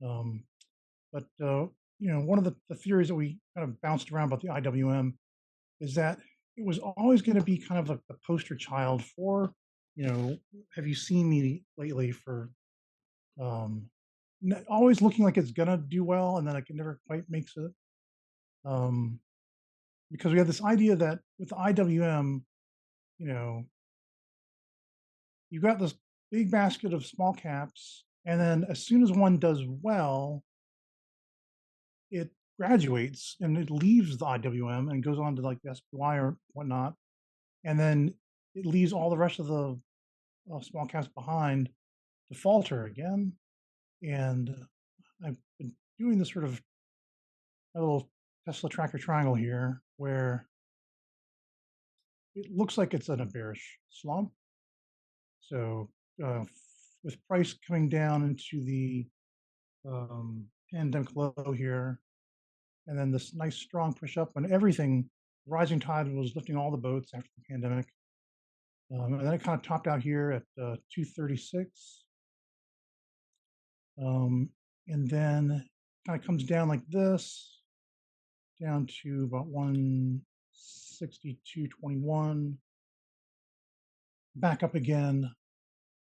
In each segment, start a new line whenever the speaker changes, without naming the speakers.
Um, but one of the theories that we kind of bounced around about the IWM is that it was always going to be kind of like the poster child for, you know, have you seen me lately for um, always looking like it's gonna do well, and then it never quite makes it. Um, because we have this idea that with the IWM, you know, you've got this big basket of small caps, and then as soon as one does well, it graduates and it leaves the IWM and goes on to like the SPY or whatnot, and then it leaves all the rest of the small caps behind to falter again. And I've been doing this sort of a little Tesla tracker triangle here where it looks like it's in a bearish slump. So with price coming down into the pandemic low here, and then this nice strong push up when everything, rising tide was lifting all the boats after the pandemic. And then it kind of topped out here at 236. And then kind of comes down like this, down to about 162.21, back up again.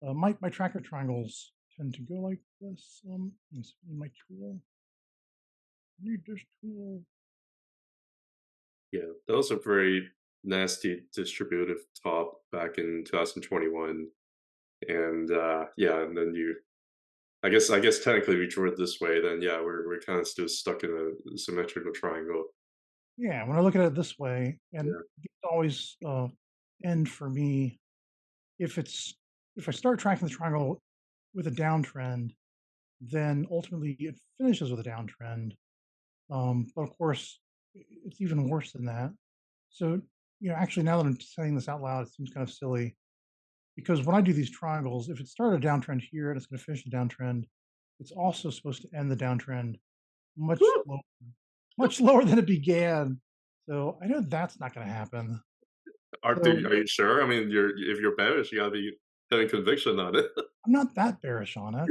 My tracker triangles tend to go like this. Let me my tool. I need this tool.
Yeah, that was a very nasty distributive top back in 2021, and yeah, and then I guess technically we drew it this way. Then yeah, we're kind of still stuck in a symmetrical triangle.
Yeah, when I look at it this way, and
Yeah,
it's always end for me if it's if I start tracking the triangle with a downtrend, then ultimately it finishes with a downtrend. But of course, it's even worse than that. So, actually, now that I'm saying this out loud, it seems kind of silly because when I do these triangles, if it started a downtrend here and it's going to finish the downtrend, it's also supposed to end the downtrend much
Woo!
lower, much lower than it began. So I know that's not going to happen. So
Are you sure? I mean, if you're bearish, you gotta be having conviction on it.
I'm not that bearish on it.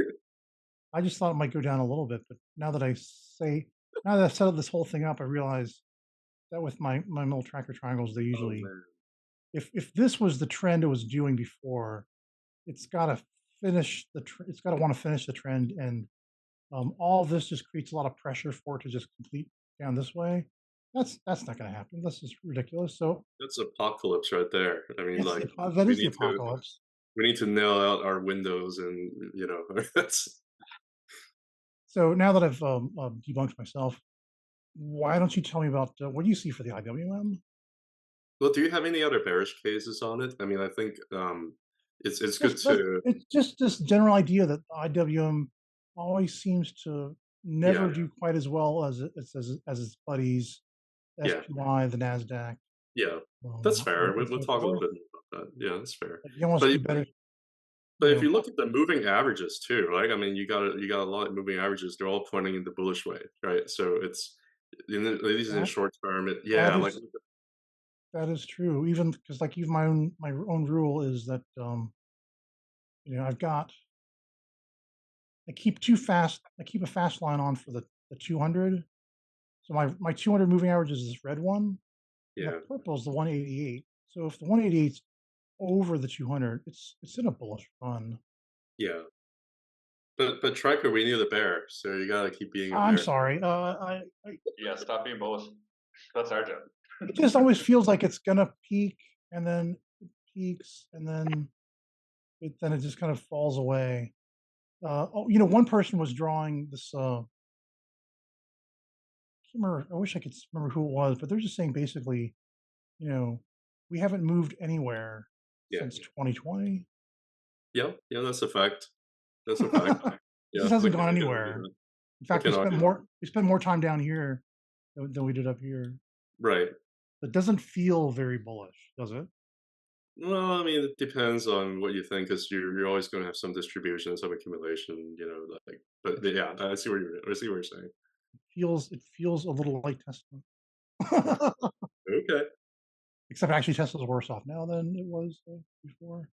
I just thought it might go down a little bit, but now that I've set this whole thing up, I realize that with my middle tracker triangles, they
Oh
usually,
man,
if this was the trend it was doing before, it's got to it's got to want to finish the trend, and all this just creates a lot of pressure for it to just complete down this way. That's not going to happen. This is ridiculous. So
that's apocalypse right there. I mean, like
that
we
is the
need to
apocalypse.
we need to nail out our windows, and that's.
So now that I've debunked myself, why don't you tell me about what do you see for the IWM?
Well, do you have any other bearish cases on it? I mean, I think it's good to
It's just this general idea that the IWM always seems to never
yeah
do quite as well as its buddies,
yeah
SPY, the Nasdaq,
yeah. That's fair.
and
We'll
so
talk a little
forth.
bit more about that. Yeah, that's fair.
Like you almost
But
do better,
but if
you
you
know.
look at the moving averages too, right? I mean, you got a lot of moving averages. They're all pointing in the bullish way, right? So it's at least in the
That
short term.
that
Yeah, like
is that is true. Even because like even my own rule is that I've got I keep a fast line on for the 200. So my 200 moving average is this red one, and the
yeah
purple is the 188. So if the 188's over the 200, it's in a bullish run.
yeah. But tracker, we need a bear, so you gotta keep being a
I'm
bear.
sorry. I
Yeah, stop being bullish. That's our job.
it just always feels like it's gonna peak, and then it peaks, and then it just kind of falls away. One person was drawing this. Remember, I wish I could remember who it was, but they're just saying basically, you know, we haven't moved anywhere
Yeah,
since 2020.
yeah, yeah. That's a fact. That's a fact.
It
Yeah,
just hasn't gone anywhere. In
I
fact,
can argue that.
we spent more time down here than we did up here.
Right.
It doesn't feel very bullish, does it?
Well, I mean, it depends on what you think, because you're always going to have some distribution, some accumulation, like. But
It
yeah, I see what you're saying.
feels a little like Tesla.
Okay.
Except actually Tesla's worse off now than it was before.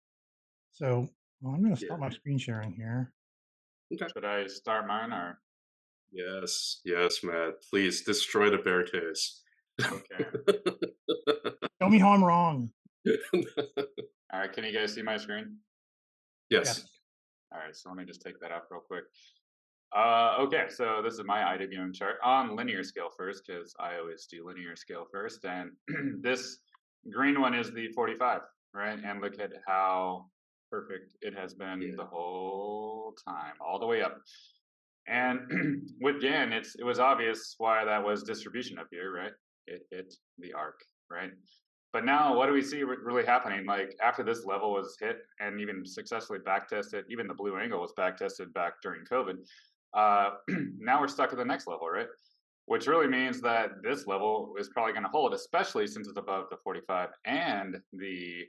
So I'm going to
Yeah.
stop my screen sharing here.
Okay.
Should I start mine or?
Yes, yes, Matt. Please destroy the bear case.
Okay.
Tell me how I'm wrong.
All right. Can you guys see my screen?
Yes.
Yes.
All right. So let me just take that off real quick. Okay, so this is my IWM chart on linear scale first, because I always do linear scale first. And this green one is the 45, right? And look at how perfect it has been
Yeah.
the whole time, all the way up. And with GAN, it was obvious why that was distribution up here, right? It hit the arc, right? But now, what do we see really happening? Like after this level was hit and even successfully back tested, even the blue angle was back tested back during COVID. Now we're stuck at the next level, right? Which really means that this level is probably going to hold, especially since it's above the 45 and the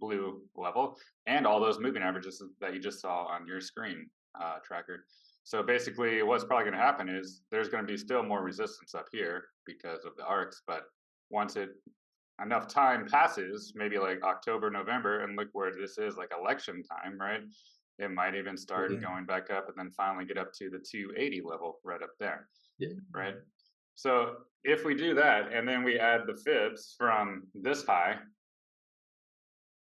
blue level and all those moving averages that you just saw on your screen tracker. So basically, what's probably going to happen is there's going to be still more resistance up here because of the arcs, but once enough time passes, maybe like October, November, and look where this is, like election time, right? It might even start
Mhm.
going back up and then finally get up to the 280 level right up there,
Yeah.
right? So if we do that and then we add the fibs from this high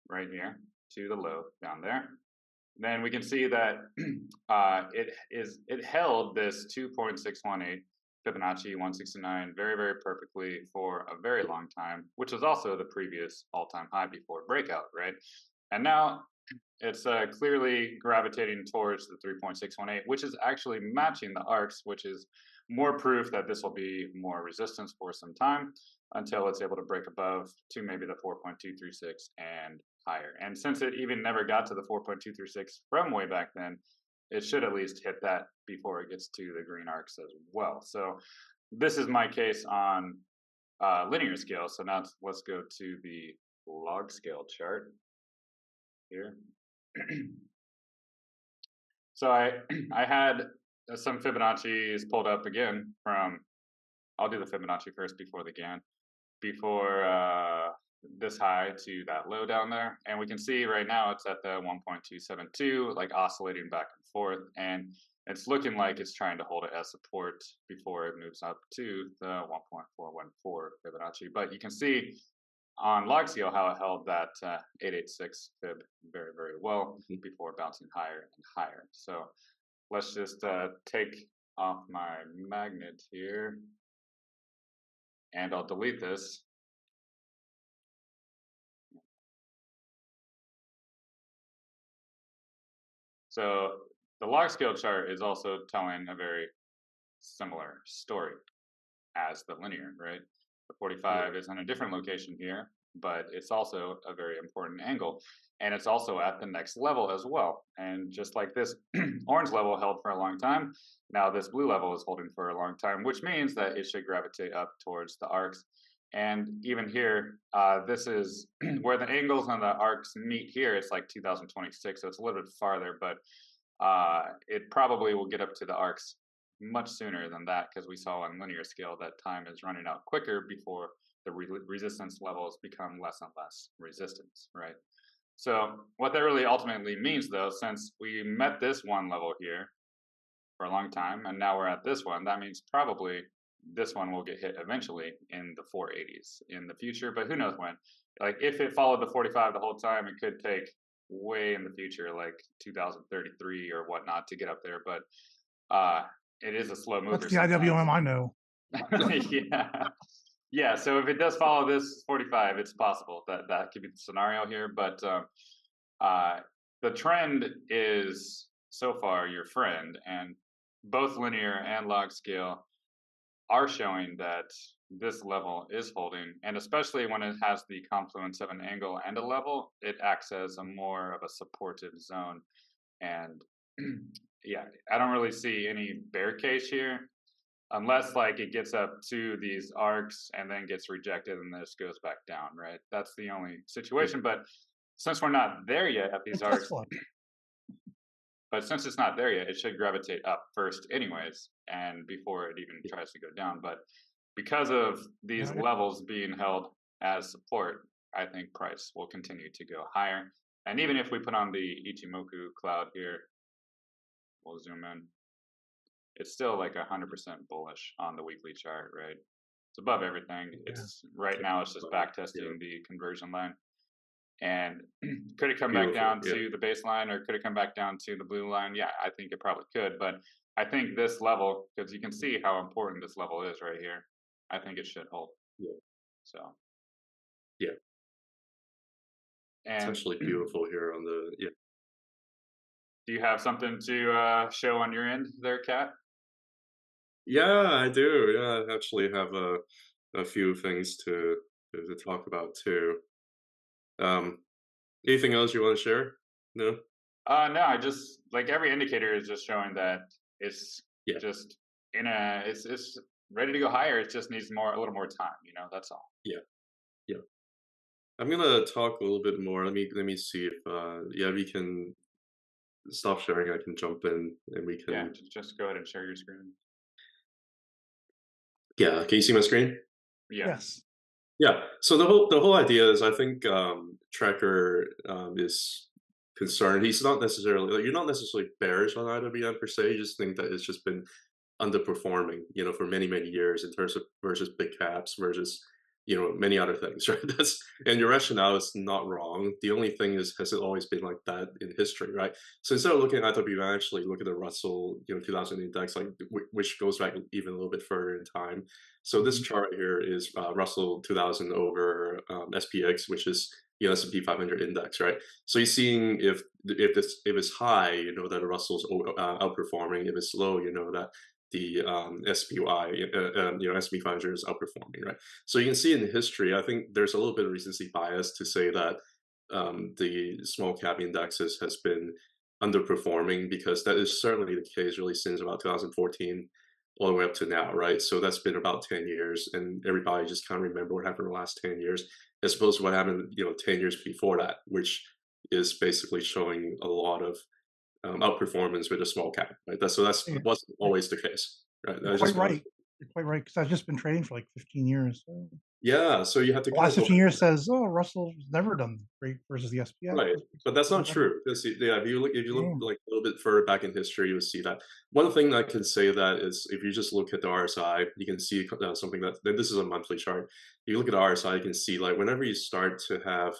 right here to the low down there, then we can see that it held this 2.618 Fibonacci 169 very, very perfectly for a very long time, which was also the previous all-time high before breakout, right? And now it's clearly gravitating towards the 3.618, which is actually matching the arcs, which is more proof that this will be more resistance for some time until it's able to break above to maybe the 4.236 and higher. And since it even never got to the 4.236 from way back then, it should at least hit that before it gets to the green arcs as well. So this is my case on linear scale. So now let's go to the log scale chart here. So I had some Fibonacci's pulled up again from, I'll do the Fibonacci first before the GAN, before this high to that low down there. And we can see right now it's at the 1.272, like oscillating back and forth. And it's looking like it's trying to hold it as support before it moves up to the 1.414 Fibonacci. But you can see on log scale how it held that 886 fib very, very well before bouncing higher and higher. So let's just take off my magnet here and I'll delete this. So the log scale chart is also telling a very similar story as the linear, right? The 45 is in a different location here, but it's also a very important angle. And it's also at the next level as well. And just like this orange level held for a long time, now this blue level is holding for a long time, which means that it should gravitate up towards the arcs. And even here, this is where the angles on the arcs meet here. It's like 2026, so it's a little bit farther, but it probably will get up to the arcs much sooner than that because we saw on linear scale that time is running out quicker before the resistance levels become less and less resistance, right? So what that really ultimately means though, since we met this one level here for a long time and now we're at this one, that means probably this one will get hit eventually in the 480s in the future, but who knows when. Like if it followed the 45 the whole time, it could take way in the future, like 2033 or whatnot to get up there, but it is a slow
That's
mover
the
sometimes.
IWM I know.
Yeah. Yeah, so if it does follow this 45, it's possible that that could be the scenario here, but uh, the trend is so far your friend, and both linear and log scale are showing that this level is holding, and especially when it has the confluence of an angle and a level, it acts as a more of a supportive zone. And yeah, I don't really see any bear case here unless like it gets up to these arcs and then gets rejected and this goes back down, right? That's the only situation. But since we're not there yet at these
And
arcs,
Tesla.
but since it's not there yet, it should gravitate up first anyways, and before it even tries to go down. But because of these
Yeah,
levels being held as support, I think price will continue to go higher. And even if we put on the Ichimoku cloud here, we'll zoom in. it's still like 100% bullish on the weekly chart, right? It's above everything.
Yeah.
It's right now. It's just back
Yeah,
testing the conversion line. And could it come back
beautiful.
down
Yeah,
to the baseline, or could it come back down to the blue line? Yeah, I think it probably could. But I think this level, because you can see how important this level is right here, I think it should hold.
yeah,
So,
yeah. It's
and
actually
do
beautiful here on the yeah.
you have something to show on your end there, Kat?
Yeah, I do. Yeah, I actually have a few things to talk about too. Um, anything else you want to share? No?
No, I just like every indicator is just showing that it's
Yeah,
just it's ready to go higher. It just needs a little more time. That's all.
yeah, yeah. I'm gonna talk a little bit more. Let me see if yeah, we can stop sharing. I can jump in and we
Yeah,
can
just go ahead and share your screen.
yeah. Can you see my screen?
Yeah.
Yes.
Yeah. So the whole idea is I think Tracker is concerned. He's not necessarily like, you're not necessarily bearish on IWM per se. You just think that it's just been underperforming, for many, many years in terms of versus big caps versus, many other things, right? And your rationale is not wrong. The only thing is, has it always been like that in history, right? So instead of looking at IWM, actually look at the Russell, 2000 index, like which goes back even a little bit further in time. So this
Mhm.
chart here is Russell 2000 over SPX, which is S&P 500 index, right? So you're seeing if it's high, that Russell's outperforming. If it's low, that the SPY, S&P 500 is outperforming, right? So you can see in history, I think there's a little bit of recency bias to say that the small cap indexes has been underperforming because that is certainly the case really since about 2014 all the way up to now, right? So that's been about 10 years, and everybody just can't remember what happened in the last 10 years, as opposed to what happened, 10 years before that, which is basically showing a lot of outperformance with a small cap, right? That's
Yeah,
wasn't
you're
always the case, right?
you're
That's
quite
just one.
right. You're quite right, because I've just been trading for like 15 years. So
Yeah, so you have to
the
kind
last
of go
15 years says, oh, Russell's never done great versus the SPX.
right, but that's not true. Yeah, if you look
Yeah.
like a little bit further back in history, you'll see that. One thing I can say that is if you just look at the RSI, you can see something that then this is a monthly chart. You look at the RSI, you can see like whenever you start to have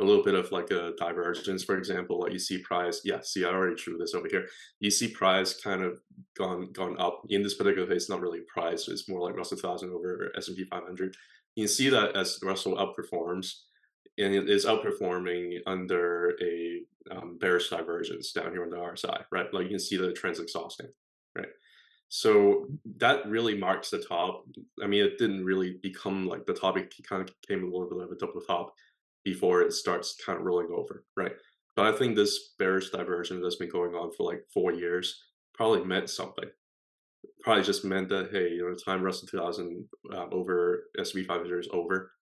a little bit of like a divergence, for example, like you see price. Yeah, see, I already drew this over here. You see price kind of gone up. In this particular case, it's not really price. It's more like Russell 1000 over S&P 500. You can see that as Russell outperforms and it is outperforming under a bearish divergence down here on the RSI, right? Like you can see the trend's exhausting, right? So that really marks the top. I mean, it didn't really become like the top. It kind of came a little bit of a double top before it starts kind of rolling over, right? But I think this bearish diversion that's been going on for like 4 years probably meant something. Probably just meant that, hey, time Russell 2000 over S&P 500 is over,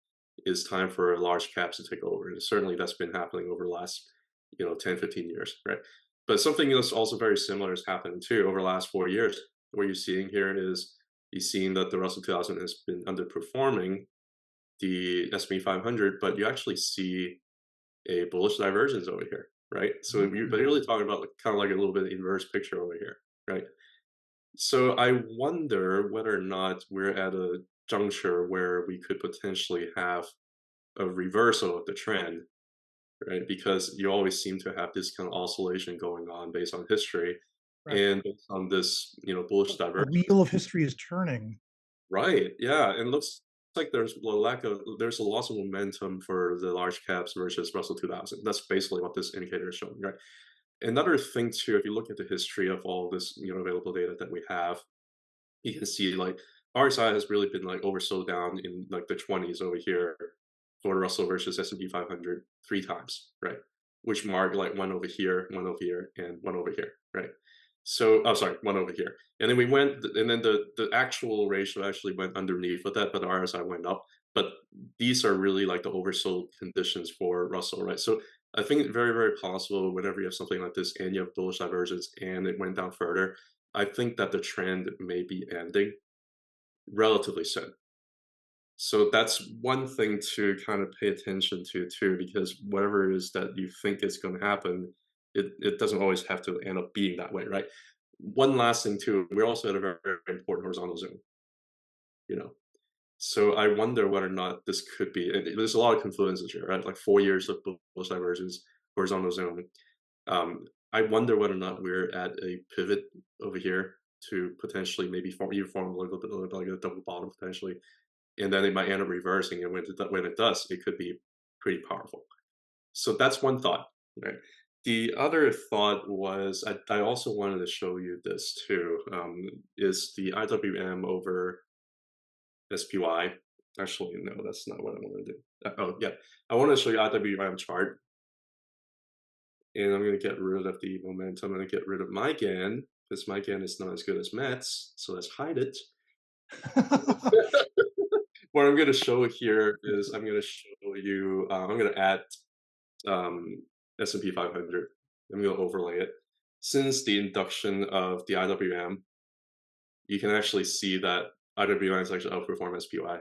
is time for large caps to take over. And certainly that's been happening over the last, 10, 15 years, right? But something else also very similar has happened too over the last 4 years. What you're seeing here is you're seeing that the Russell 2000 has been underperforming the S&P 500, but you actually see a bullish divergence over here, right? So but you're
Mm.
really talking about like, kind of like a little bit inverse picture over here, right? So I wonder whether or not we're at a juncture where we could potentially have a reversal of the trend, right? Because you always seem to have this kind of oscillation going on based on history
Right.
and based on this, bullish
The
divergence.
wheel of history is turning.
Right. Yeah. And looks like there's a loss of momentum for the large caps versus Russell 2000. That's basically what this indicator is showing, right? Another thing too, if you look at the history of all this, available data that we have, you can see like RSI has really been like oversold down in like the 20s over here for Russell versus S&P 500 3 times, right? Which mark like one over here, and one over here, right? So, oh, sorry, one over here. And then we went, and then the actual ratio actually went underneath with that, but the RSI went up. But these are really like the oversold conditions for Russell, right? So I think very, very possible whenever you have something like this and you have bullish divergence and it went down further, I think that the trend may be ending relatively soon. So that's one thing to kind of pay attention to too, because whatever it is that you think is going to happen, it doesn't always have to end up being that way, right? one last thing too, we're also at a very, very important horizontal zone, you know. So I wonder whether or not this could be. And there's a lot of confluences here, right? Like 4 years of bullish divergence, horizontal zone. Um, I wonder whether or not we're at a pivot over here to potentially maybe form a little bit like a double bottom potentially, and then it might end up reversing. And when it does, it could be pretty powerful. So that's one thought, right? The other thought was I also wanted to show you this too. Is the IWM over SPY? Actually, no, that's not what I want to do. Oh, yeah, I want to show you IWM chart, and I'm going to get rid of the momentum. I'm going to get rid of my GAN because my GAN is not as good as Matt's. So let's hide it. What I'm going to show here is I'm going to show you. I'm going to add um, S&P 500. I'm going to overlay it. Since the induction of the IWM, you can actually see that IWM has actually outperformed SPY,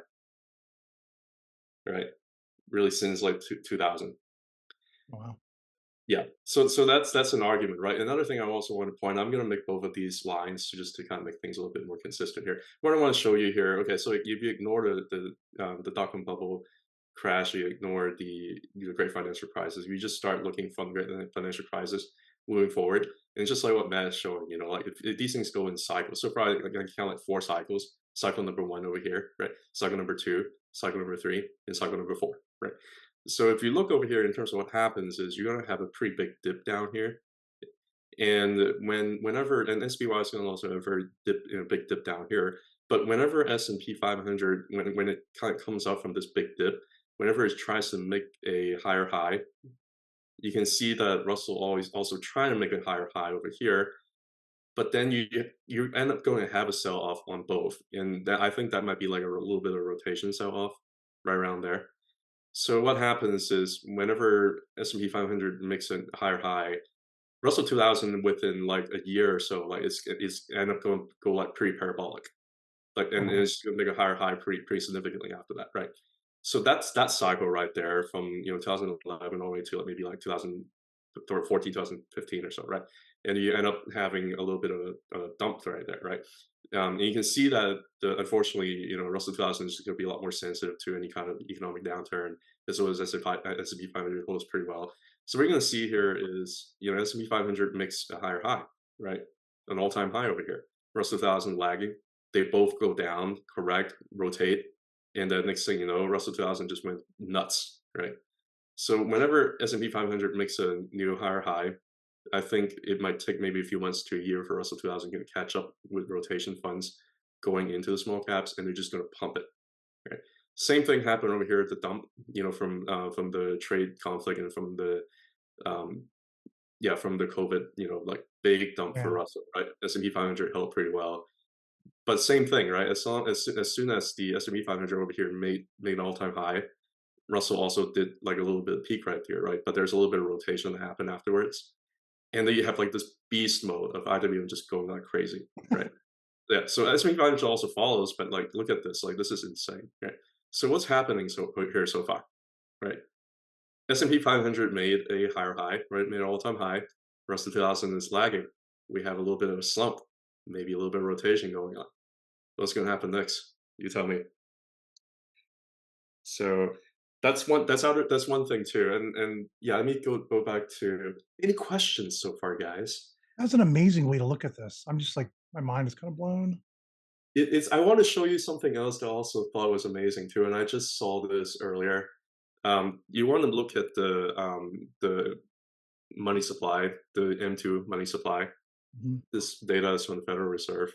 right? Really since like 2000.
Wow.
Yeah, so that's an argument, right? Another thing I also want to point, I'm going to make both of these lines just to kind of make things a little bit more consistent here. What I want to show you here, okay, so if you ignore the dot-com bubble crash, you ignore the great financial crisis, you just start looking from the great financial crisis moving forward, and it's just like what Matt is showing, like if these things go in cycles, so probably like, I can count like 4 cycles. Cycle number 1 over here, right? Cycle number 2, cycle number 3, and cycle number 4, right? So if you look over here in terms of what happens is you're going to have a pretty big dip down here. And whenever and SPY is going to also have a very big dip down here. But whenever S&P 500 when it kind of comes up from this big dip, whenever it tries to make a higher high, you can see that Russell always also trying to make a higher high over here. But then you end up going to have a sell off on both, and I think that might be like a little bit of a rotation sell off right around there. So what happens is whenever S&P 500 makes a higher high, Russell 2000 within like a year or so, like it's end up go like pretty parabolic, like and
Wow.
it's gonna make a higher high pretty significantly after that, right? So that's that cycle right there from 2011 all the way to like maybe like 2014, 2015 or so, right? And you end up having a little bit of a dump right there, right? And you can see that unfortunately, Russell 2000 is going to be a lot more sensitive to any kind of economic downturn, as well as S&P 500 holds pretty well. So what we're going to see here is, S&P 500 makes a higher high, right? An all-time high over here. Russell 2000 lagging. They both go down, correct, rotate, and the next thing you know, Russell 2000 just went nuts, right? So whenever S&P 500 makes a new higher high, I think it might take maybe a few months to a year for Russell 2000 to catch up with rotation funds going into the small caps, and they're just going to pump it. Right? Same thing happened over here at the dump, from the trade conflict and from the um, from the COVID, like big dump for
Yeah.
Russell. Right, S&P 500 held pretty well, but same thing, right? As soon as the S&P 500 over here made an all time high, Russell also did like a little bit of peak right here, right? But there's a little bit of rotation that happened afterwards. And then you have like this beast mode of IWM just going like crazy, right? Yeah. So S&P 500 also follows, but like, look at this. Like, this is insane, right? So what's happening here so far, right? S&P 500 made a higher high, right? Made an all-time high. Russell 2000 is lagging. We have a little bit of a slump, maybe a little bit of rotation going on. What's going to happen next? You tell me. So that's one thing too. And yeah, let me go back to any questions so far, guys.
That's an amazing way to look at this. I'm just like, my mind is kind of blown.
It's I want to show you something else that I also thought was amazing too, and I just saw this earlier. You want to look at the money supply, the M2 money supply.
Mhm.
This data is from the Federal Reserve.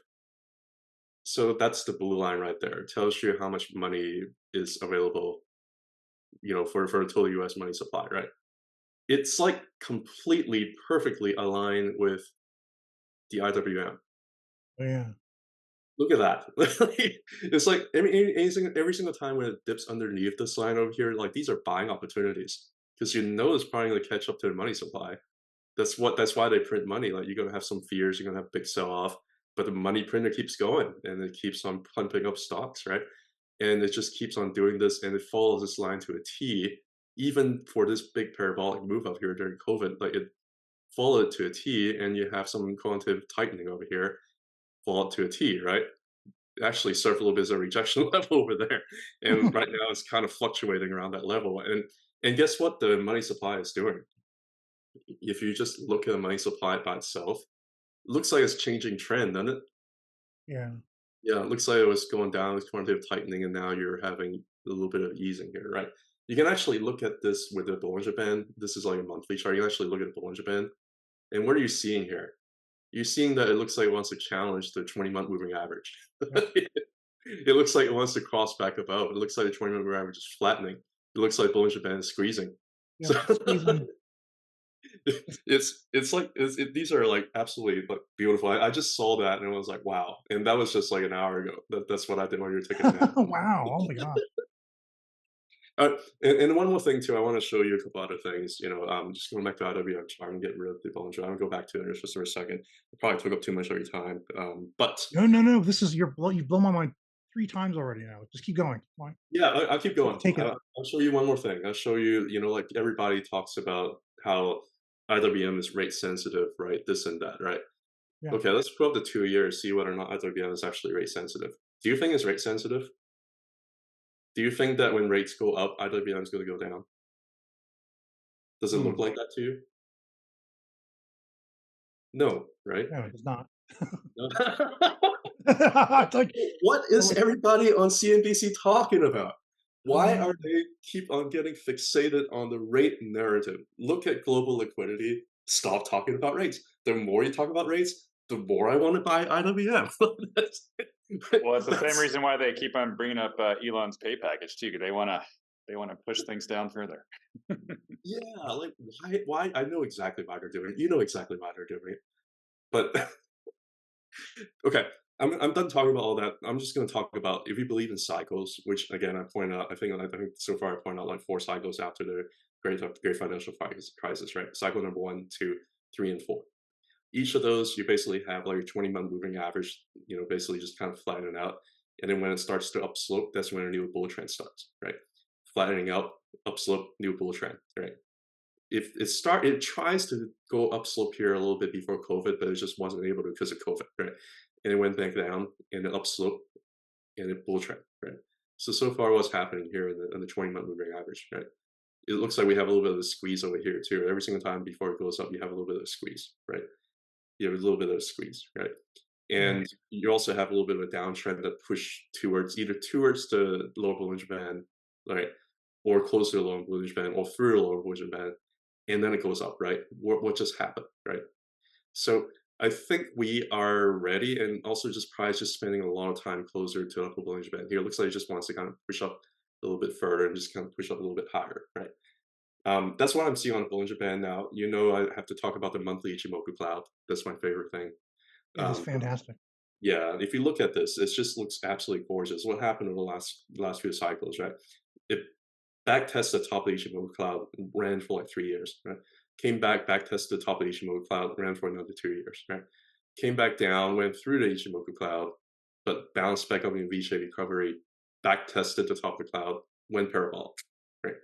So that's the blue line right there. It tells you how much money is available, for a total US money supply, right? It's like completely perfectly aligned with the IWM.
Oh, yeah.
Look at that. It's like every single time when it dips underneath this line over here, like these are buying opportunities because it's probably going to catch up to the money supply. That's why they print money. Like you're going to have some fears, you're going to have big sell off, but the money printer keeps going and it keeps on pumping up stocks, right? And it just keeps on doing this and it follows this line to a T, even for this big parabolic move up here during COVID. Like follow it to a T, and you have some quantitative tightening over here, follow it to a T, right? Actually served a little bit as a rejection level over there, and right now it's kind of fluctuating around that level. And guess what? The money supply is doing. If you just look at the money supply by itself, looks like it's changing trend, doesn't it?
Yeah.
Yeah, it looks like it was going down with quantitative tightening, and now you're having a little bit of easing here, right? You can actually look at this with the Bollinger Band. This is like a monthly chart. You can actually look at the Bollinger Band, and what are you seeing here? You're seeing that it looks like it wants to challenge the 20-month moving average.
Yep.
It looks like it wants to cross back above. It looks like the 20-month moving average is flattening. It looks like Bollinger Band is squeezing. So
Yep. Squeezing.
these are like absolutely like beautiful. I just saw that and I was like, wow. And that was just like an hour ago. That's what I did while you were taking a nap.
Wow. Oh my gosh.
And one more thing too, I want to show you a couple other things. Just going back to IWM chart and getting rid of the Bollinger. I'm gonna go back to it just for a second. It probably took up too much of your time. But
No, no, no. This is you've blown my mind 3 times already now. Just keep going. Keep going.
yeah, I'll keep going.
Take it.
I'll show you one more thing. I'll show you, like everybody talks about how IWM is rate sensitive, right? This and that, right?
Yeah.
Okay, let's put up the 2 years, see whether or not IWM is actually rate sensitive. Do you think it's rate sensitive? Do you think that when rates go up, IWM is going to go down? Does it look
Hmm.
like that to you? No, right?
No, it does not.
No.
It's like,
What
I'm
is
like,
everybody on CNBC talking about? Why
uh,
are they keep on getting fixated on the rate narrative? Look at global liquidity. Stop talking about rates. The more you talk about rates, the more I want to buy IWM.
Well, it's the same
That's-
reason why they keep on bringing up Elon's pay package too. 'Cause they want to push things down further.
yeah, like why? Why? I know exactly why they're doing it. You know exactly why they're doing it. But okay, I'm done talking about all that. I'm just going to talk about if you believe in cycles, which again I point out. I think so far I point out like 4 cycles after the great financial crisis, right? Cycle number 1, 2, 3, and 4. Each of those, you basically have like a 20-month moving average. Basically just kind of flattening out, and then when it starts to upslope, that's when a new bull trend starts, right? Flattening out, upslope, new bull trend, right? If it tries to go upslope here a little bit before COVID, but it just wasn't able to because of COVID, right? And it went back down and it upslope and it bull trend, right? So far what's happening here in the 20-month moving average, right? It looks like we have a little bit of a squeeze over here too. Every single time before it goes up, you have a little bit of a squeeze, right? You have a little bit of a squeeze, right?
yeah.
And you also have a little bit of a downtrend that push towards the lower Bollinger Band, right? Or closer to the lower Bollinger Band or through the lower Bollinger Band, and then it goes up, right? What just happened, right? So I think we are ready, and also just price just spending a lot of time closer to upper Bollinger Band here. It looks like it just wants to kind of push up a little bit further and just kind of push up a little bit higher, right? That's what I'm seeing on the Bollinger Band now. I have to talk about the monthly Ichimoku cloud. That's my favorite thing.
It is
Um,
fantastic.
yeah, if you look at this, it just looks absolutely gorgeous. What happened over the last few cycles, right? It back tested the top of the Ichimoku cloud, ran for like 3 years, right? Came back tested the top of the Ichimoku cloud, ran for another 2 years, right? Came back down, went through the Ichimoku cloud, but bounced back up in V-shaped recovery, back tested the top of the cloud, went parabolic, right?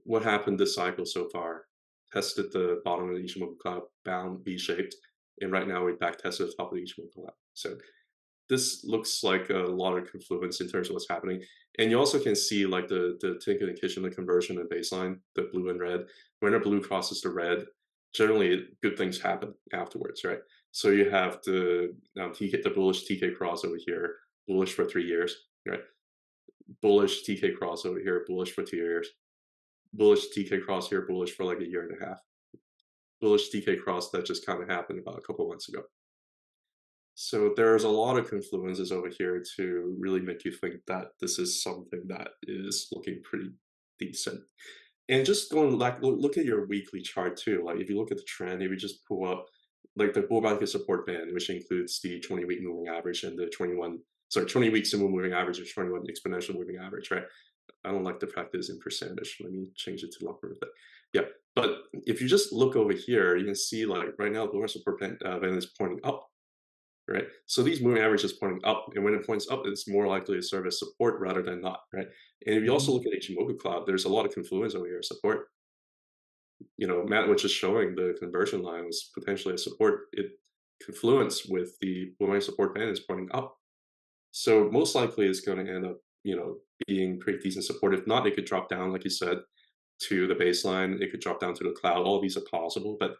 What happened this cycle so far? Tested the bottom of the Ichimoku cloud, bound V-shaped, and right now we back tested the top of the Ichimoku cloud. So this looks like a lot of confluence in terms of what's happening. And you also can see like the Tenkan and Kishin, the conversion and baseline, the blue and red. When the blue crosses the red, generally good things happen afterwards, right? So you have the bullish TK cross over here, bullish for 3 years, right? Bullish TK cross over here, bullish for 2 years. Bullish TK cross here, bullish for like a year and a half. Bullish TK cross that just kind of happened about a couple months ago. So there's a lot of confluences over here to really make you think that this is something that is looking pretty decent. And just going back, look at your weekly chart too. Like if you look at the trend, if you just pull up like the bull market support band, which includes the 20-week moving average and the 20-week simple moving average and 21 exponential moving average, right? I don't like the practice in percentage. Let me change it to locker room. Yeah, but if you just look over here, you can see like right now the bull market support band is pointing up, right? So these moving averages pointing up, and when it points up, it's more likely to serve as support rather than not, right? And if you also
Mhm.
look at Ichimoku cloud, there's a lot of confluence over here, support, Matt was just showing the conversion line was potentially a support. It confluence with the moving support band is pointing up. So most likely it's going to end up, being pretty decent support. If not, it could drop down, like you said, to the baseline. It could drop down to the cloud. All these are possible, but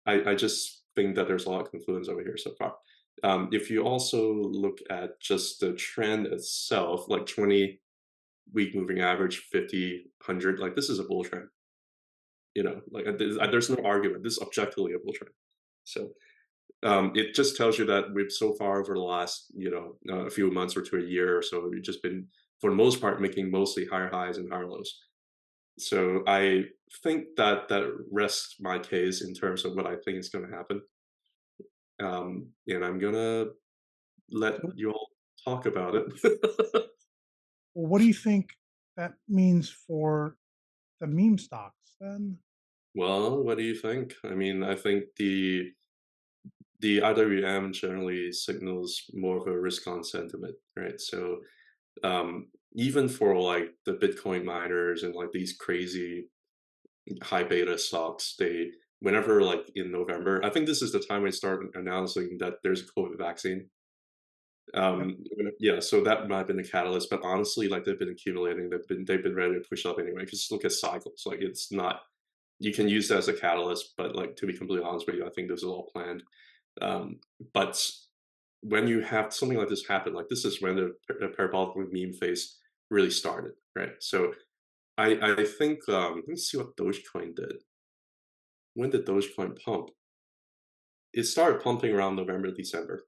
I just think that there's a lot of confluence over here so far. If you also look at just the trend itself, like 20-week moving average, 50, 100, like this is a bull trend. Like there's no argument. This is objectively a bull trend. So it just tells you that we've so far over the last, a few months or to a year or so, we've just been, for the most part, making mostly higher highs and higher lows. So I think that that rests my case in terms of what I think is going to happen. And I'm gonna let
So,
you all talk about it.
well, what do you think that means for the meme stocks then?
Well, what do you think? I mean, I think the IWM generally signals more of a risk on sentiment, right? So even for like the Bitcoin miners and like these crazy high beta stocks, they whenever like in November, I think this is the time they start announcing that there's a COVID vaccine.
Yep.
Yeah, so that might have been a catalyst, but honestly, like they've been accumulating, they've been ready to push up anyway. Just look at cycles, like it's not. You can use that as a catalyst, but like to be completely honest with you, I think this is all planned. But when you have something like this happen, like this is when the parabolic meme phase really started, right? So I think let me see what Dogecoin did. When did Dogecoin pump? It started pumping around November, December,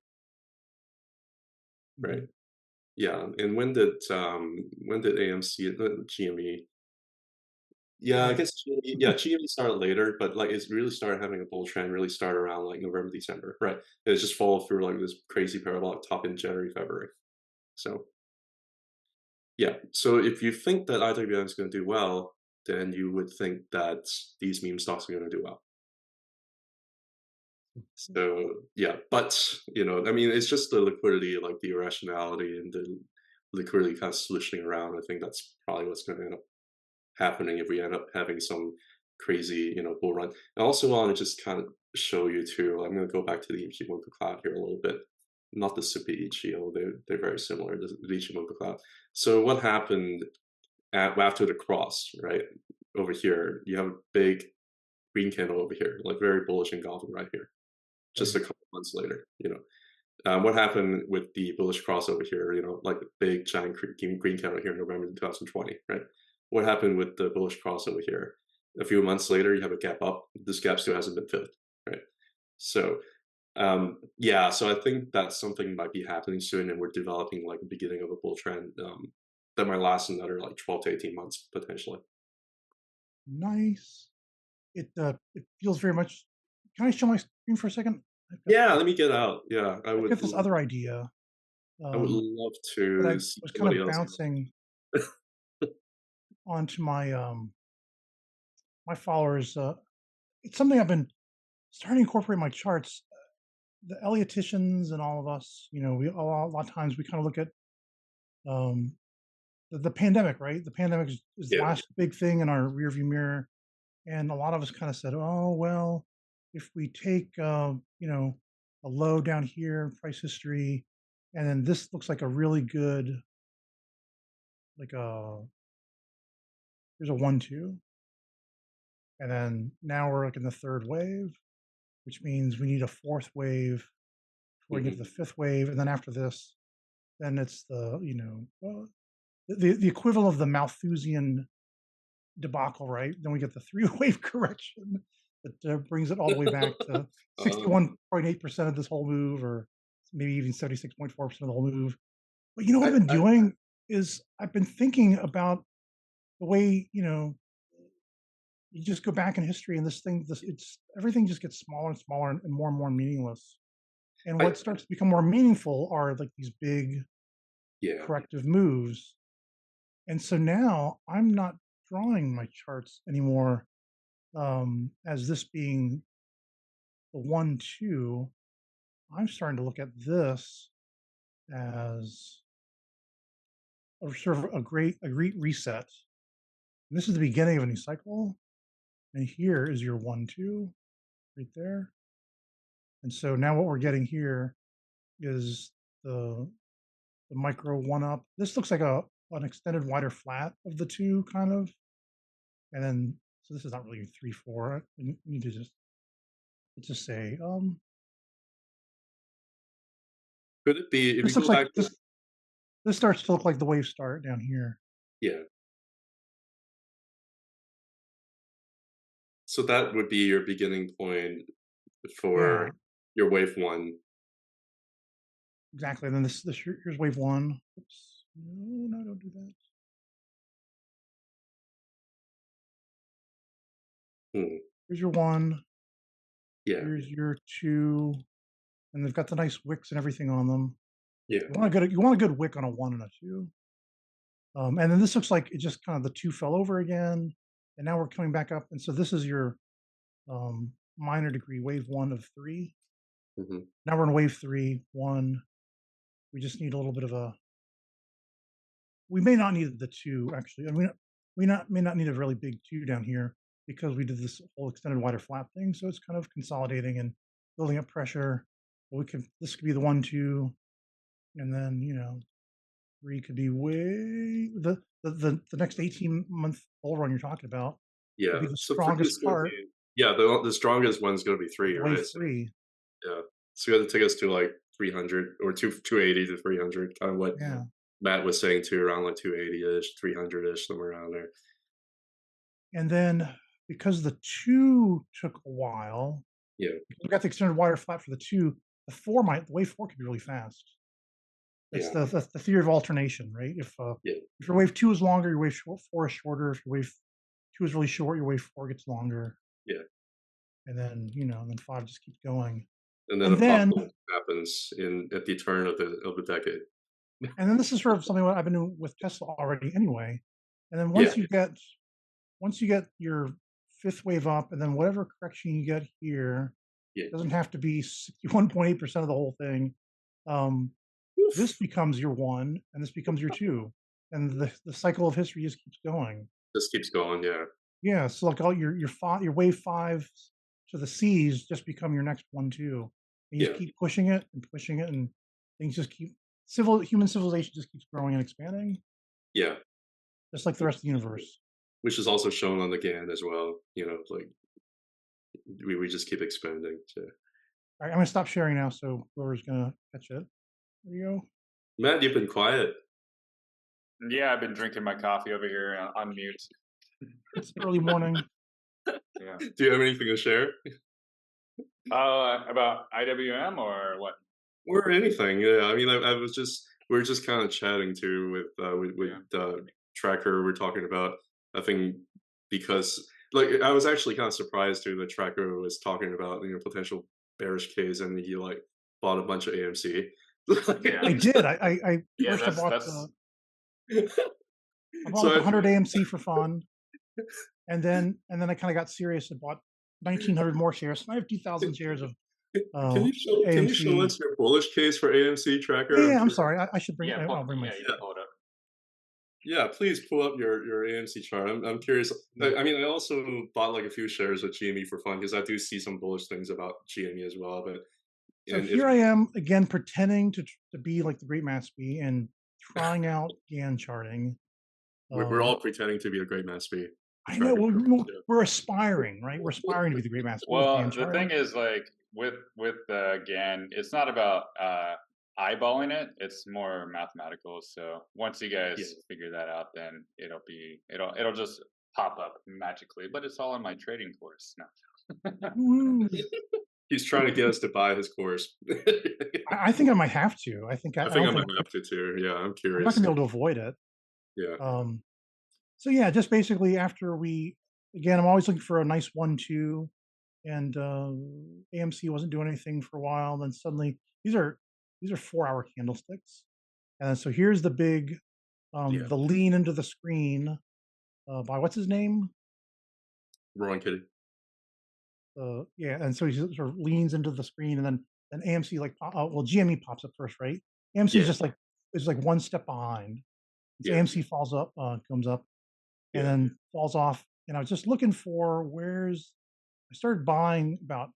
right?
Mhm.
Yeah, and when did AMC GME? Yeah, I
Right.
guess GME started later, but like it's really started having a bull trend. Really started around like November, December, right? It's just followed through like this crazy parabolic top in January, February. So yeah, so if you think that IWM is going to do well, then you would think that these meme stocks are going to do well. So yeah, but I mean, it's just the liquidity, like the irrationality and the liquidity kind of slushing around. I think that's probably what's going to end up happening if we end up having some crazy, bull run. I also want to just kind of show you too. I'm going to go back to the Ichimoku cloud here a little bit. Not the Supi Ichio, they're very similar. The Ichimoku cloud. So what happened after the cross, right? Over here, you have a big green candle over here, like very bullish engulfing right here. Just
Right.
a couple months later, what happened with the bullish cross over here? Like the big giant green candle here in November 2020, right? What happened with the bullish cross over here? A few months later, you have a gap up. This gap still hasn't been filled, right? So, yeah, so I think that something might be happening soon, and we're developing like the beginning of a bull trend that might last another like 12 to 18 months potentially.
Nice. It feels very much. Can I show my screen for a second? I've got
Yeah,
this.
let me get out. Yeah,
I've got this other idea
I would
um,
love
that
to
I
see
was kind
somebody
of
else.
bouncing onto my followers. It's something I've been starting to incorporate in my charts. The Elioticians and all of us, we a lot of times we kind of look at um, the pandemic, right? The pandemic is the
Yeah.
last big thing in our rearview mirror, and a lot of us kind of said, "Oh well, if we take a low down here in price history, and then this looks like a really good like a here's a 1-2, and then now we're like in the third wave, which means we need a fourth wave before we get to
Mhm.
the fifth wave, and then after this, then it's the equivalent of the Malthusian debacle, right? Then we get the three wave correction that brings it all the way back to
Uh,
61.8% of this whole move, or maybe even 76.4% of the whole move. But you know what I've been
I
doing is I've been thinking about the way you just go back in history and it's everything just gets smaller and smaller and more meaningless. And
I
what starts to become more meaningful are like these big
yeah.
corrective moves. And so now I'm not drawing my charts anymore as this being the 1-2. I'm starting to look at this as a sort of a great reset. And this is the beginning of a new cycle. and here is your 1-2 right there. And so now what we're getting here is the micro 1-up. This looks like an extended wider flat of the two, kind of. And then, so this is not really 3/4. I need to just, let's just say,
Could it be if you
this looks
go
like
back to
this starts to look like the wave start down here.
yeah. So that would be your beginning point
Yeah,
for your wave one.
exactly. And then here's wave one. Oops. No, no, don't do that.
Hmm.
Here's your one.
Yeah.
Here's your two, and they've got the nice wicks and everything on them.
Yeah.
You want a good wick on a one and a two. And then this looks like it just kind of the two fell over again, and now we're coming back up. And so this is your minor degree wave one of three.
Hmm.
Now we're in wave three, one. We just need a little bit of a. We may not need the two actually. I mean, may not need a really big two down here because we did this whole extended wider flat thing. So it's kind of consolidating and building up pressure. But we can. This could be the 1-2, and then three could be way the next 18-month bull run you're talking about could
Yeah.
be the
So three is
strongest
gonna
part
be yeah, the strongest one's gonna be
of
three,
the wave
right? So
three.
yeah. So you got to take us to like 300 or 280 to 300, kind of what
Yeah.
Matt was saying too, around like 280-ish, 300-ish, somewhere around there.
And then because the two took a while,
Yeah.
we got the extended wire flat for the two, the wave four could be really fast. It's
Yeah.
the theory of alternation, right?
Yeah.
If your wave two is longer, your wave four is shorter. If your wave two is really short, your wave four gets longer.
Yeah.
And then, then five just keeps going.
And then
And
a pop
then
happens in at the turn of the decade.
and then this is sort of something I've been doing with Tesla already anyway. And then
Yeah.
once you get your fifth wave up, and then whatever correction you get here,
Yeah.
doesn't have to be 61.8% of the whole thing. This
Oof.
becomes your one, and this becomes your two, and the cycle of history just keeps going.
Just keeps going, yeah.
Yeah, so like all your wave five to the C's just become your next 1-2. And you just
Yeah.
keep pushing it, and things just keep human civilization just keeps growing and expanding,
Yeah.
just like the rest of the universe.
Which is also shown on the GAN as well, like we just keep expanding. So
All right, I'm gonna stop sharing now, so whoever's gonna catch it. There you go.
Matt, you've been quiet.
Yeah, I've been drinking my coffee over here on mute.
It's early morning.
Yeah.
Do you have anything to share?
About IWM or what?
Or anything, yeah. I mean, I was just we were just kind of chatting too with
Yeah.
Tracker. We're talking about I think because like I was actually kind of surprised too that Tracker was talking about potential bearish case and he like bought a bunch of AMC.
Yeah.
I did. I
Yeah,
first
that's
I bought
So
like
I,
100 AMC for fun, and then I kind of got serious and bought 1,900 more shares. And I have 2,000 shares of
can you show
AMC.
us your bullish case for AMC Tracker?
Yeah,
I'm
yeah, I'm
curious.
sorry. I should bring.
yeah,
I'll bring my.
yeah, you can pull it up.
Yeah, please pull up your AMC chart. I'm curious. I mean, I also bought like a few shares of GME for fun because I do see some bullish things about GME as well. But
So
and if
here I am again, pretending to be like the great Matsby and trying out Gann charting.
we're all pretending to be a great man speed
I know.
tracker.
Well,
Yeah.
we're aspiring, right? We're aspiring to be the great Matsby with Gann
Well, the
charting.
thing is, like with GAN, it's not about eyeballing it. It's more mathematical. So once you guys
Yeah.
figure that out, then it'll just pop up magically. But it's all in my trading course now.
Woo.
He's trying to get us to buy his course.
I think I might have to. I think I
I think
don't
I
think
might have to too. Yeah, I'm
I'm not
curious.
gonna be able to avoid it.
Yeah.
So yeah, just basically after again, I'm always looking for a nice 1-2, and AMC wasn't doing anything for a while. Then suddenly these are 4-hour candlesticks, and so here's the big
Yeah.
the lean into the screen by what's his name?
Rowan Kitty.
Yeah, and so he sort of leans into the screen, and then AMC GME pops up first, right? AMC
Yeah.
is like one step behind. So
Yeah.
AMC falls up, comes up, and
Yeah.
then falls off. and I was just looking for where's. I started buying about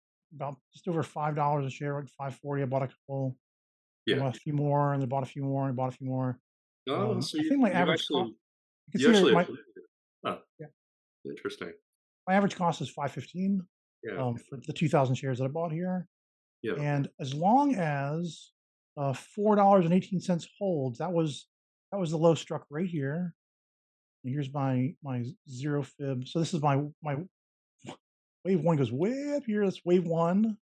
just over $5 a share, like 5.40. I bought a couple, I
Yeah.
bought a few more, and then bought a few more, and bought a few more.
Oh, so
I think my
you
average cost.
actually
You can see here my
accumulated. Huh,
yeah,
interesting.
my average cost is 5.15
Yeah,
for the 2,000 shares that I bought here.
yeah.
And as long as $4.18 holds, that was the low struck right here. And here's my zero fib. So this is my wave one goes way up here. That's wave one.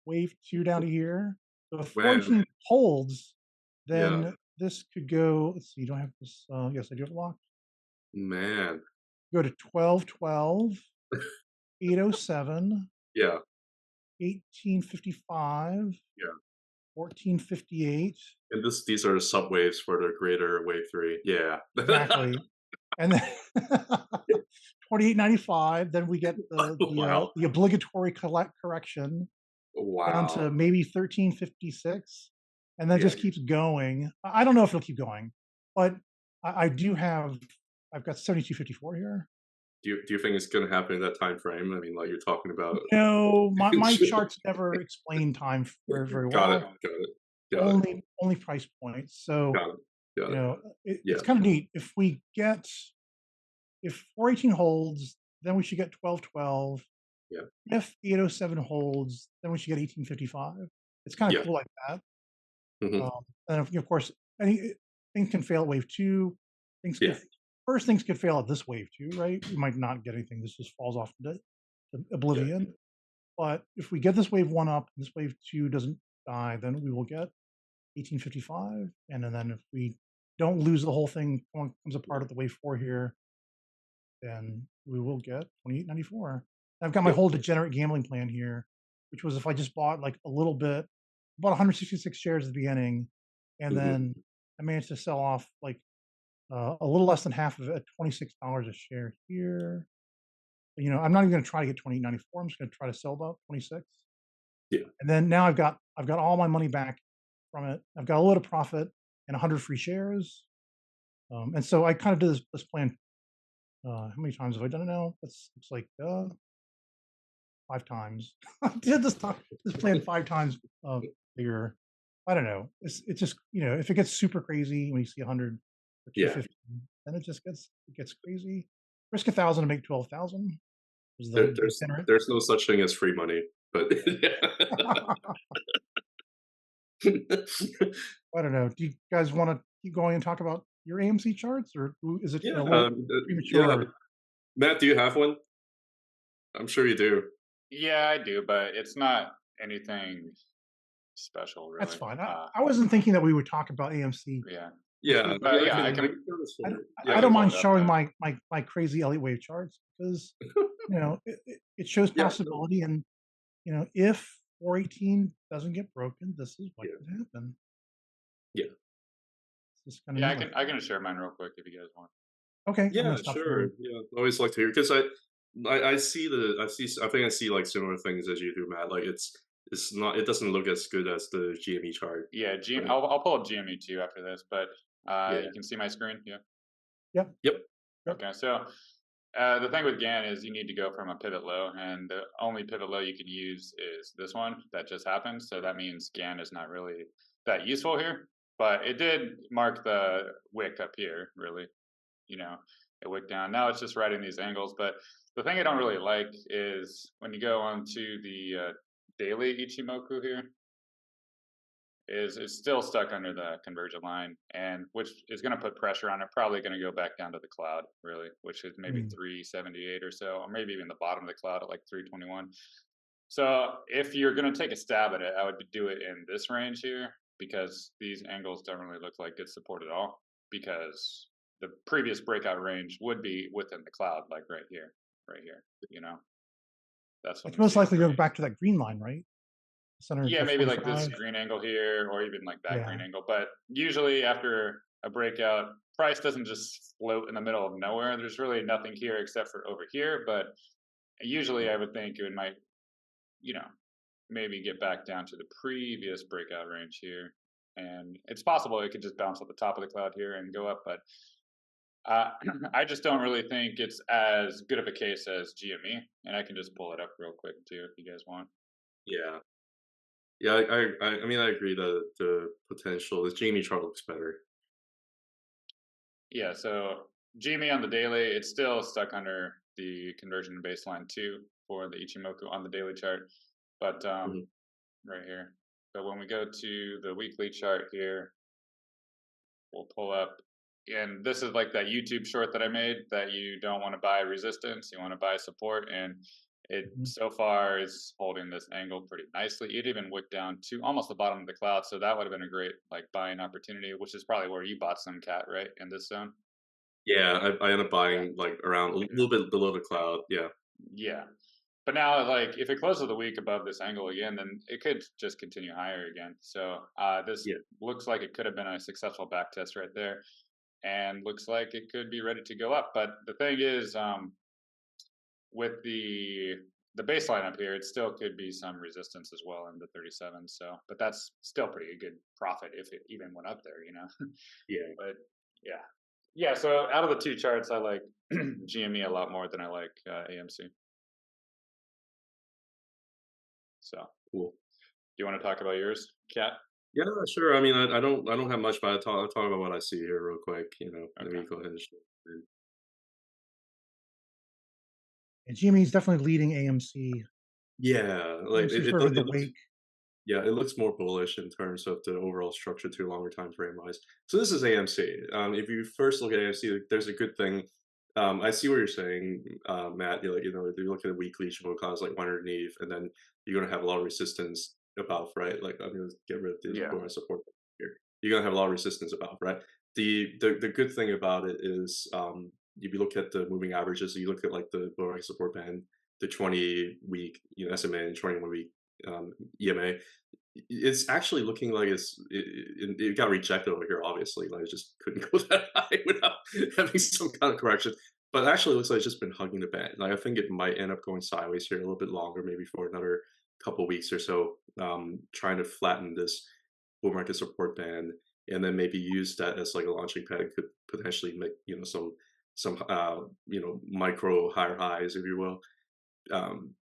Wave two down to here. So if
Man,
418 holds,
yeah,
then this could go. Let's see. Do I have this? Yes, I do have it locked.
man.
Go to 1212, 807,
Yeah,
1855,
yeah.
1458.
And these are the subwaves for the greater wave 3. Yeah.
Exactly. And then 28.95. Then we get
Wow.
the obligatory correction down to
Wow.
maybe 1356, and that
Yeah.
just keeps going. I don't know if it'll keep going, but I do have. I've got 72.54 here.
Do you think it's gonna happen in that time frame? I mean, like, you're talking about
No, my charts never explain time very
Got it,
well.
got it, got it,
Only price points. So
got it, got it.
it's
Yeah,
kind of neat. If 418 holds, then we should get 1212.
yeah,
If 807 holds, then we should get 1855. It's kind of
yeah.
cool like that.
Mhm.
And of course, any things can fail at wave two. Things
Yeah,
could things could fail at this wave too, right? We might not get anything. This just falls off into
yeah,
oblivion. But if we get this wave one up, this wave two doesn't die, then we will get 1855. And then if we don't lose the whole thing, comes apart at the wave four here, then we will get 28.94. I've got my
yeah.
whole degenerate gambling plan here, which was if I just bought like a little bit, bought 166 shares at the beginning, and
Mhm.
then I managed to sell off like a little less than half of it at $26 a share here. I'm not even going to try to get 28.94. I'm just going to try to sell about 26,
Yeah,
and then now I've got all my money back from it. I've got a little profit and 100 free shares, and so I kind of did this plan. How many times have I done it now? Looks like 5 times. I did this plan 5 times bigger. I don't know. It's just if it gets super crazy when you see 100 or
yeah.
250, then it gets crazy. Risk 1,000 to make 12,000 is
There
the
there's
generate.
there's no such thing as free money, but
I don't know. Do you guys want to keep going and talk about your AMC charts, or is it
yeah,
a little
yeah.
premature?
Matt, do you have one? I'm sure you do.
Yeah, I do, but it's not anything special,
That's
really.
fine. I wasn't thinking that we would talk about AMC.
Yeah,
Yeah, I mean,
but yeah,
I can go
I
for
don't,
it.
I
I
Yeah,
don't
can pull
mind
it up
showing
now.
my crazy Elliott wave charts because it shows
yeah, no,
possibility, and if 418 doesn't get broken, this is what
yeah,
could happen.
yeah.
It's just kind of
Yeah,
neat like
I can share mine real quick if you guys want.
that. Okay, I'm
Yeah,
gonna stop
sure.
sharing.
Yeah, always like to hear because I think I see like similar things as you do, Matt. Like it's not it doesn't look as good as the GME chart,
Yeah,
right?
I'll pull up GME too after this, but
Yeah.
you can see my screen. Yeah.
Yep.
Yep.
Yep.
Okay, so the thing with GAN is you need to go from a pivot low, and the only pivot low you can use is this one that just happened. So that means GAN is not really that useful here, but it did mark the wick up here, really. You know, it wicked down. Now it's just writing these angles, but the thing I don't really like is when you go onto the daily Ichimoku here, is it's still stuck under the convergent line, and which is going to put pressure on it. Probably going to go back down to the cloud, really, which is maybe
Mm.
378 or so, or maybe even the bottom of the cloud at like 321. So if you're going to take a stab at it, I would do it in this range here because these angles don't really look like good support at all. Because the previous breakout range would be within the cloud, like right here, right here. You know, that's what
It's
I'm
most
seeing
likely
for
go
me.
back to that green line, right? Center
Yeah,
the
maybe like this
45.
green angle here, or even like that green
Yeah.
angle. But usually after a breakout, price doesn't just float in the middle of nowhere. There's really nothing here except for over here. But usually I would think it might, you know, maybe get back down to the previous breakout range here. And it's possible it could just bounce at the top of the cloud here and go up. But Uh, I just don't really think it's as good of a case as GME, and I can just pull it up real quick too if you guys want.
Yeah. Yeah, I mean, I agree that the potential the Jamie chart looks better.
Yeah, so GME on the daily, it's still stuck under the conversion to baseline two for the Ichimoku on the daily chart, but
Mhm.
right here. But when we go to the weekly chart here, we'll pull up, and this is like that YouTube short that I made that you don't want to buy resistance, you want to buy support, and it
Mhm.
so far is holding this angle pretty nicely. It even wicked down to almost the bottom of the cloud, so that would have been a great like buying opportunity, which is probably where you bought some cat right in this zone.
Yeah, I end up
Yeah,
buying, like, around a
yeah,
little bit below the cloud, yeah.
yeah. But now, like, if it closes the week above this angle again, then it could just continue higher again. So this
Yeah.
looks like it could have been a successful back test right there, and looks like it could be ready to go up. But the thing is, with the baseline up here, it still could be some resistance as well in the 37. So, but that's still pretty good profit if it even went up there, you know.
Yeah.
But yeah, yeah. So out of the two charts, I like GME a lot more than I like AMC. So,
Cool.
do you want to talk about yours, Cat?
Yeah, sure, I mean, I don't have much, but I'll talk about what I see here real quick, let
Okay.
me go ahead and share screen.
And GME is definitely leading AMC.
Yeah, like,
AMC is sort of in the
it looks
wake.
yeah, it looks more bullish in terms of the overall structure to longer time frame wise. So this is AMC. If you first look at AMC, like, there's a good thing. I see what you're saying, Matt. If you look at a weekly Shimoka's like one underneath, and then you're gonna have a lot of resistance above, right? Like I'm gonna get rid of this
Yeah.
core support here. You're gonna have a lot of resistance above, right? The good thing about it is, if you look at the moving averages, you look at like the Boeing support band, the 20-week, SMA and 21-week EMA, it's actually looking like it got rejected over here, obviously, like, it just couldn't go that high without having some kind of correction, but actually, it looks like it's just been hugging the band. Like, I think it might end up going sideways here a little bit longer, maybe for another couple weeks or so, trying to flatten this bull market support band, and then maybe use that as, like, a launching pad. It could potentially make, micro higher highs, if you will,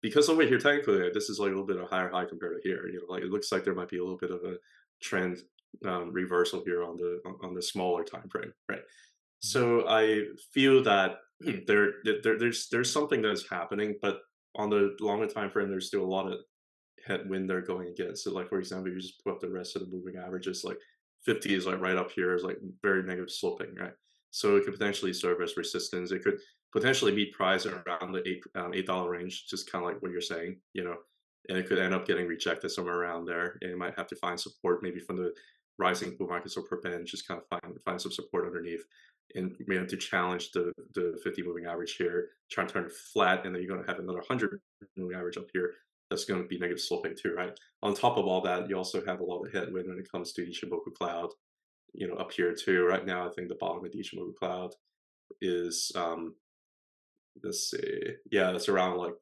because over here, technically, this is like a little bit of higher high compared to here. Like it looks like there might be a little bit of a trend reversal here on the smaller time frame, right?
Mhm.
So I feel that there's something that's happening, but on the longer time frame, there's still a lot of headwind they're going against. So, like for example, you just put up the rest of the moving averages, like 50 is like right up here is like very negative sloping, right? So it could potentially serve as resistance. It could potentially meet price around the $8 range, just kind of like what you're saying, and it could end up getting rejected somewhere around there, and it might have to find support maybe from the rising bull market support band, just kind of find some support underneath, and may have to challenge the 50 moving average here, try and turn it flat, and then you're going to have another 100 moving average up here that's going to be negative sloping too, right? On top of all that, you also have a lot of headwind when it comes to Ichimoku Cloud, up here too. Right now, I think the bottom of the Ichimoku Cloud is, let's see, yeah, it's around like,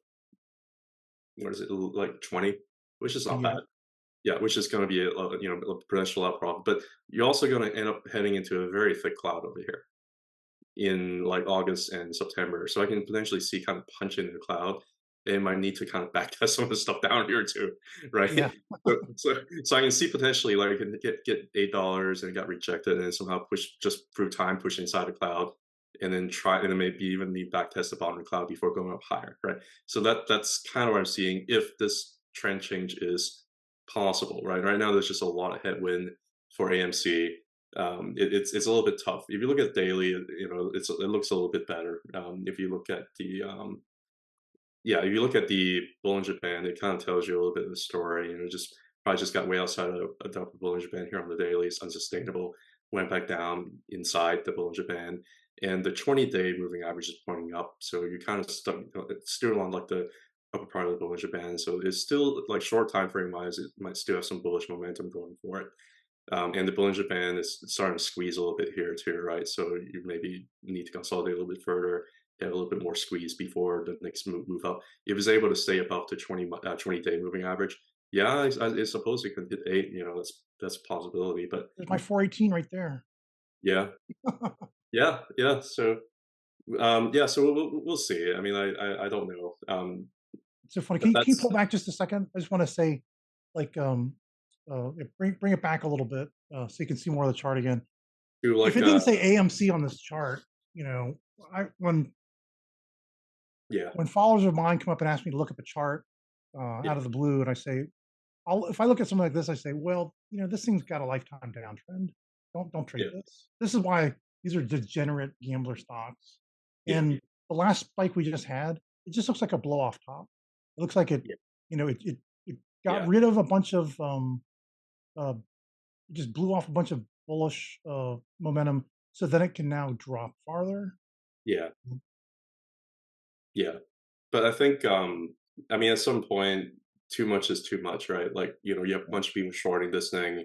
what is it, like 20, which is not
Yeah.
bad. Yeah, which is going to be a potential up profit, but you're also going to end up heading into a very thick cloud over here in like August and September. So I can potentially see kind of punch in the cloud. They might need to kind of back test some of the stuff down here too, right?
Yeah.
So I can see potentially like I can get $8 and it got rejected and somehow push just through time push inside the cloud and then try and then maybe even need back test the bottom of the cloud before going up higher, right? So that's kind of what I'm seeing if this trend change is possible, right? Right now there's just a lot of headwind for AMC. It's a little bit tough. If you look at daily, it looks a little bit better. If you look at the yeah, if you look at the Bollinger Band, it kind of tells you a little bit of the story. Just probably just got way outside of the upper Bollinger Band here on the daily. It's unsustainable. Went back down inside the Bollinger Band, and the 20-day moving average is pointing up. So you're kind of stuck. It's still on like the upper part of the Bollinger Band. So it's still like short time frame wise, it might still have some bullish momentum going for it. And the Bollinger Band is starting to squeeze a little bit here too, right? So you maybe need to consolidate a little bit further, get a little bit more squeeze before the next move up. If it's able to stay above the 20-day moving average, yeah, I suppose it can hit 8. That's a possibility. But
There's my 418 right there.
yeah, Yeah, yeah. So yeah, so we'll see. I mean, I don't know.
It's so funny.
But
Can you
that's
pull back just a second? I just want to say, like, bring it back a little bit so you can see more of the chart again.
to
If
like
it didn't say AMC on this chart, you know, I
yeah,
when followers of mine come up and ask me to look up a chart
yeah,
out of the blue, and I say, if I look at something like this, I say, well, this thing's got a lifetime downtrend. Don't trade
yeah,
this. This is why these are degenerate gambler stocks.
yeah,
And the last spike we just had, it just looks like a blow off top. It looks like
yeah,
it got
yeah,
rid of a bunch of uh, it just blew off a bunch of bullish momentum, so then it can now drop farther.
yeah, yeah. But I think I mean at some point too much is too much, right? Like, you have a bunch of people shorting this thing.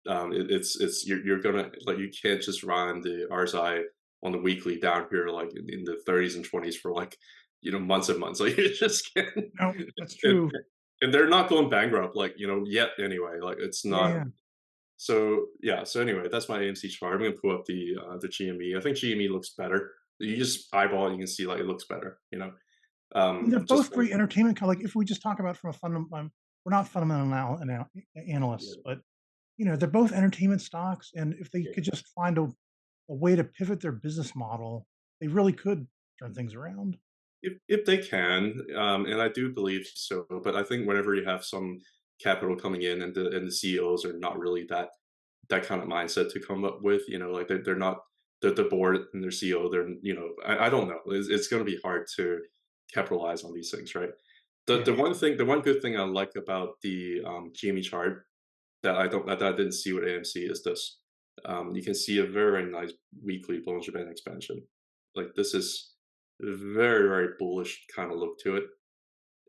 It's you're gonna like you can't just run the RSI on the weekly down here like in the 30s and 20s for like months and months. Like you just can't.
No, that's
and,
true.
and they're not going bankrupt, like yet anyway. Like it's
Yeah,
not.
yeah.
So yeah. So anyway, that's my AMC chart. I'm gonna pull up the GME. I think GME looks better. You just eyeball it, you can see like it looks better.
And they're
Just
both great entertainment. Like if we just talk about from a we're not fundamental
yeah,
analysts, but they're both entertainment stocks. And if they
yeah.
could just find a way to pivot their business model, they really could turn things around.
If they can, and I do believe so, but I think whenever you have some capital coming in and the CEOs are not really that kind of mindset to come up with, like they're not the board and their CEO, they're I don't know. It's going to be hard to capitalize on these things, right?
Yeah,
The one good thing I like about the GME chart that I didn't see with AMC is this. You can see a very nice weekly Bollinger Band expansion. Like this is a very, very bullish kind of look to it.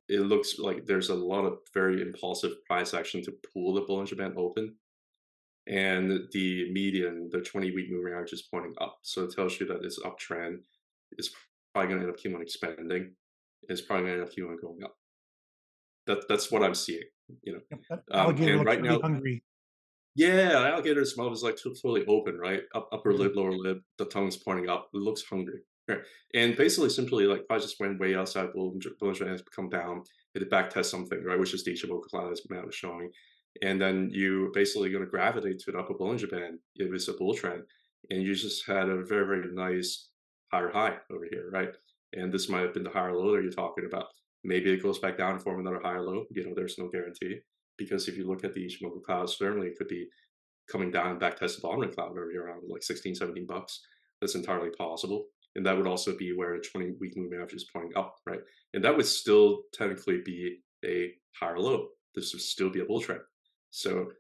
It looks like there's a lot of very impulsive price action to pull the Bollinger Band open. And the median, the 20-week moving average is pointing up. So it tells you that this uptrend is probably going to end up keep on expanding. It's probably going to end up keep on going up. That's what I'm seeing, you know.
yep, that alligator
And
looks
right
really
now,
hungry.
yeah, the alligator's mouth is like totally open, right? Upper
Mhm.
lip, lower lip, the tongue's pointing up. It looks hungry. Right. And basically, simply, like, I just went way outside Bollinger has come down, it back test something, right? Which is the Ichimoku cloud as Matt was showing. And then you basically going to gravitate to the upper Bollinger Band if it's a bull trend. And you just had a very, very nice higher high over here, right? And this might have been the higher low that you're talking about. Maybe it goes back down and form another higher low. There's no guarantee. Because if you look at the Ichimoku cloud, certainly it could be coming down and back test the bottom of the cloud over here around like 16, $17. That's entirely possible. And that would also be where a 20-week moving average is pointing up, right? And that would still technically be a higher low. This would still be a bull trend. So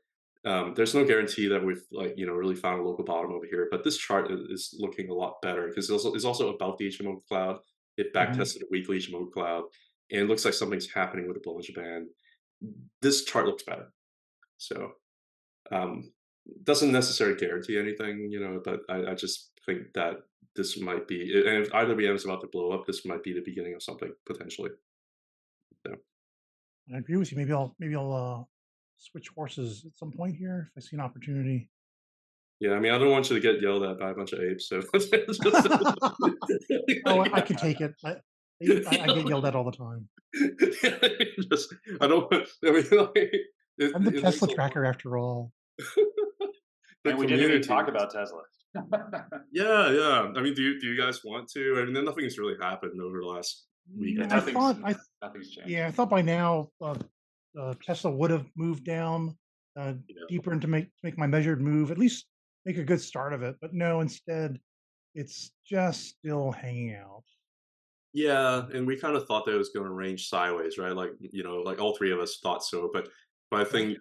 there's no guarantee that we've really found a local bottom over here. But this chart is looking a lot better because it's also about the Ichimoku cloud. It back
Mhm.
tested a weekly Ichimoku cloud, and it looks like something's happening with the Bollinger Band. This chart looks better. So um, doesn't necessarily guarantee anything, but I just think that this might be, and if IWM is about to blow up, this might be the beginning of something potentially. So,
I agree with you. Maybe I'll switch horses at some point here if I see an opportunity.
yeah, I mean, I don't want you to get yelled at by a bunch of apes. So,
Oh, I can take it. I get yelled at all the time.
just, I don't. I mean, like,
I'm the
there's
Tesla
a lot.
tracker after all.
The
And we didn't even
community.
talk about Tesla.
Yeah, yeah. I mean, do you guys want to? I mean, nothing's really happened over the last week
Yeah,
or
I
two.
thought
nothing's changed.
yeah, I thought by now Tesla would have moved down
Yeah.
deeper into make my measured move, at least make a good start of it. But no, instead it's just still hanging out.
Yeah, and we kind of thought that it was going to range sideways, right? Like, like all three of us thought so. But
Yeah,
I think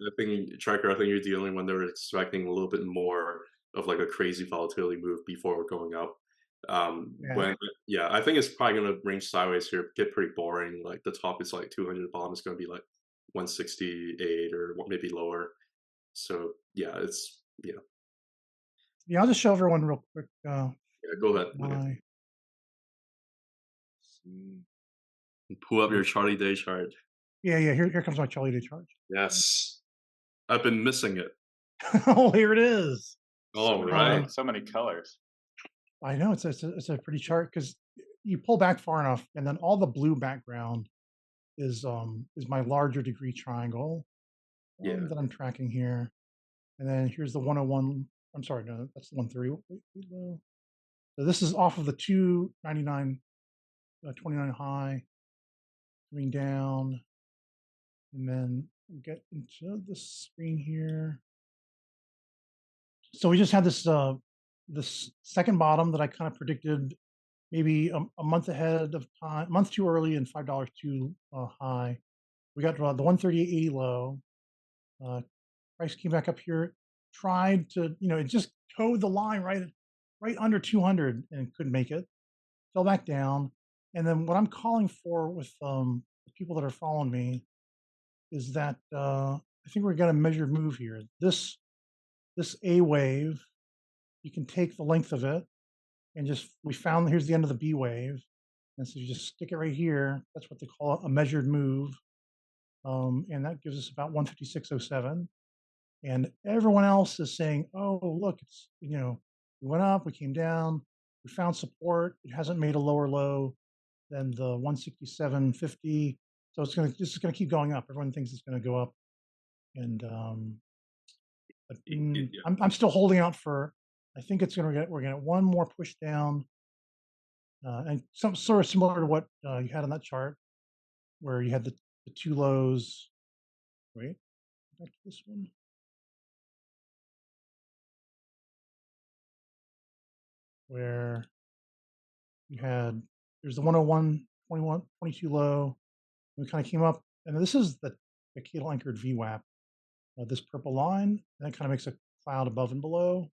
Tracker, I think you're the only one that were expecting a little bit more of like a crazy volatility move before going up.
yeah.
When yeah, I think it's probably going to range sideways here, get pretty boring. Like the top is like 200, the bottom is going to be like 168 or maybe lower. So yeah,
Yeah, I'll just show everyone real quick.
yeah. Go ahead,
My see.
pull up your Charlie Day chart.
Yeah. Here comes my Charlie Day charge.
Yes, I've been missing it.
Oh, here it is.
So
All
many
right.
so many colors.
I know it's a pretty chart because you pull back far enough, and then all the blue background is my larger degree triangle
Yeah,
that I'm tracking here. And then here's the 101. I'm sorry, no, that's the 130. Wait, low. So this is off of the 299 29 high coming down, and then we'll get into the screen here. So we just had this second bottom that I kind of predicted maybe a month ahead of time, a month too early and $5 too high. We got the 138.80 low. Uh, Price came back up here, tried to, it just towed the line right under 200 and couldn't make it. Fell back down. And then what I'm calling for with the people that are following me is that I think we're going to measure move here. This A wave, you can take the length of it and just we found here's the end of the B wave, and so you just stick it right here. That's what they call a measured move, and that gives us about 156.07. And everyone else is saying, "Oh, look, it's we went up, we came down, we found support. It hasn't made a lower low than the 167.50, so this is gonna keep going up. Everyone thinks it's gonna go up, and but,
yeah,
I'm still holding out for. I think we're gonna get one more push down, and some sort of similar to what you had on that chart, where you had the two lows. Wait, back to this one, where you had there's the 101, 21, 22 low. And we kind of came up, and this is the candle anchored VWAP. This purple line, and that kind of makes a cloud above and below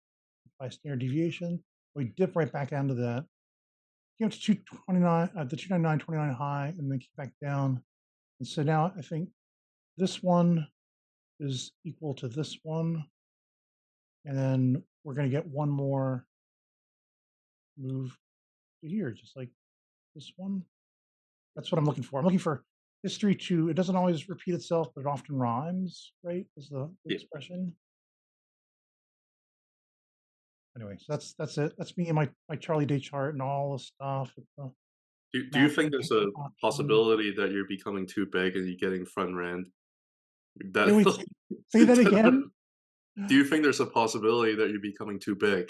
by standard deviation. We dip right back into that. Came up to 229, the 299.29 high, and then came back down. And so now I think this one is equal to this one, and then we're going to get one more move to here, just like this one. That's what I'm looking for. I'm looking for history to. It doesn't always repeat itself, but it often rhymes. Right? Is the
yeah.
expression. Anyway, so that's it. That's me and my Charlie Day chart and all the stuff with the
Do you think
matching
there's a
options.
possibility that you're becoming too big and you're getting front ran? That
Can we say that again?
do you think there's a possibility that you're becoming too big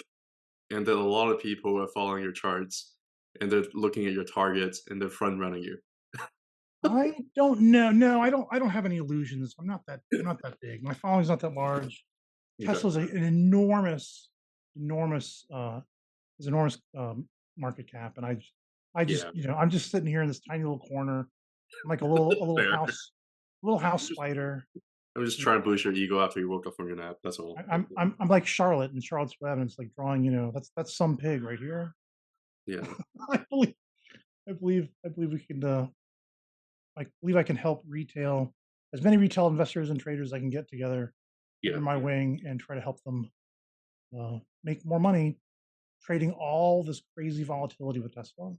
and that a lot of people are following your charts and they're looking at your targets and they're front running you?
I don't know. No, I don't have any illusions. I'm not that big. My following's not that large.
Okay.
Tesla's an enormous is enormous market cap, and I just
Yeah,
I'm just sitting here in this tiny little corner. I'm like
fair.
a little house
I'm just
spider.
I'm just
You
trying
know,
to boost your ego after you woke up from your nap. That's all.
I'm like Charlotte and Charlotte's Web, and it's like drawing. That's some pig right here.
Yeah,
I believe I believe we can. I believe I can help retail as many retail investors and traders as I can get together
yeah,
under my wing and try to help them make more money trading all this crazy volatility with Tesla.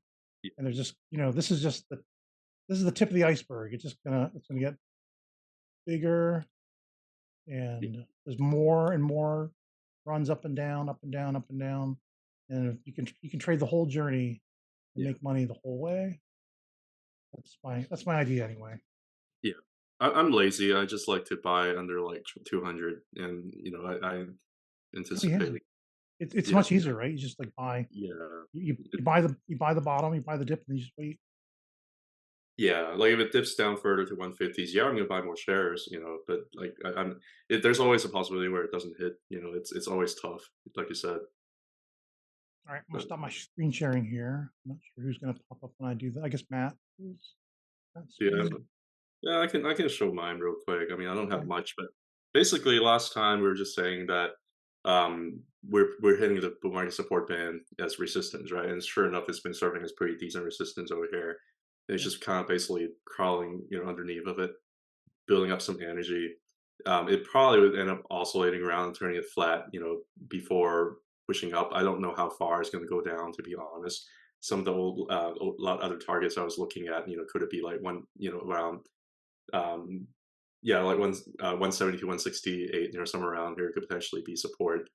yeah,
And there's just this is the tip of the iceberg. It's gonna get bigger,
yeah,
and there's more and more runs up and down, up and down, up and down, and if you can trade the whole journey and
yeah,
make money the whole way. That's my idea anyway.
yeah. I'm lazy. I just like to buy under like 200, and I
Oh yeah,
anticipate.
it's
Yeah,
much easier, right? You just like buy
yeah,
you buy the bottom, you buy the dip, and you just wait.
yeah. Like if it dips down further to 150s, yeah, I'm gonna buy more shares. But like there's always a possibility where it doesn't hit. It's always tough, like you said.
All right, I'm gonna
But
stop my screen sharing here. I'm not sure who's gonna pop up when I do that. I guess Matt. Matt
yeah,
screen.
yeah, I can show mine real quick. I mean, I don't have
Okay.
much, but basically, last time we were just saying that we're hitting the bull market support band as resistance, right? And sure enough, it's been serving as pretty decent resistance over here. And it's
Yeah.
just kind of basically crawling, underneath of it, building up some energy. It probably would end up oscillating around and turning it flat, before pushing up. I don't know how far it's going to go down, to be honest. Some of the lot other targets I was looking at, could it be like one, around um, yeah, like 170 to 168, somewhere around here could potentially be support.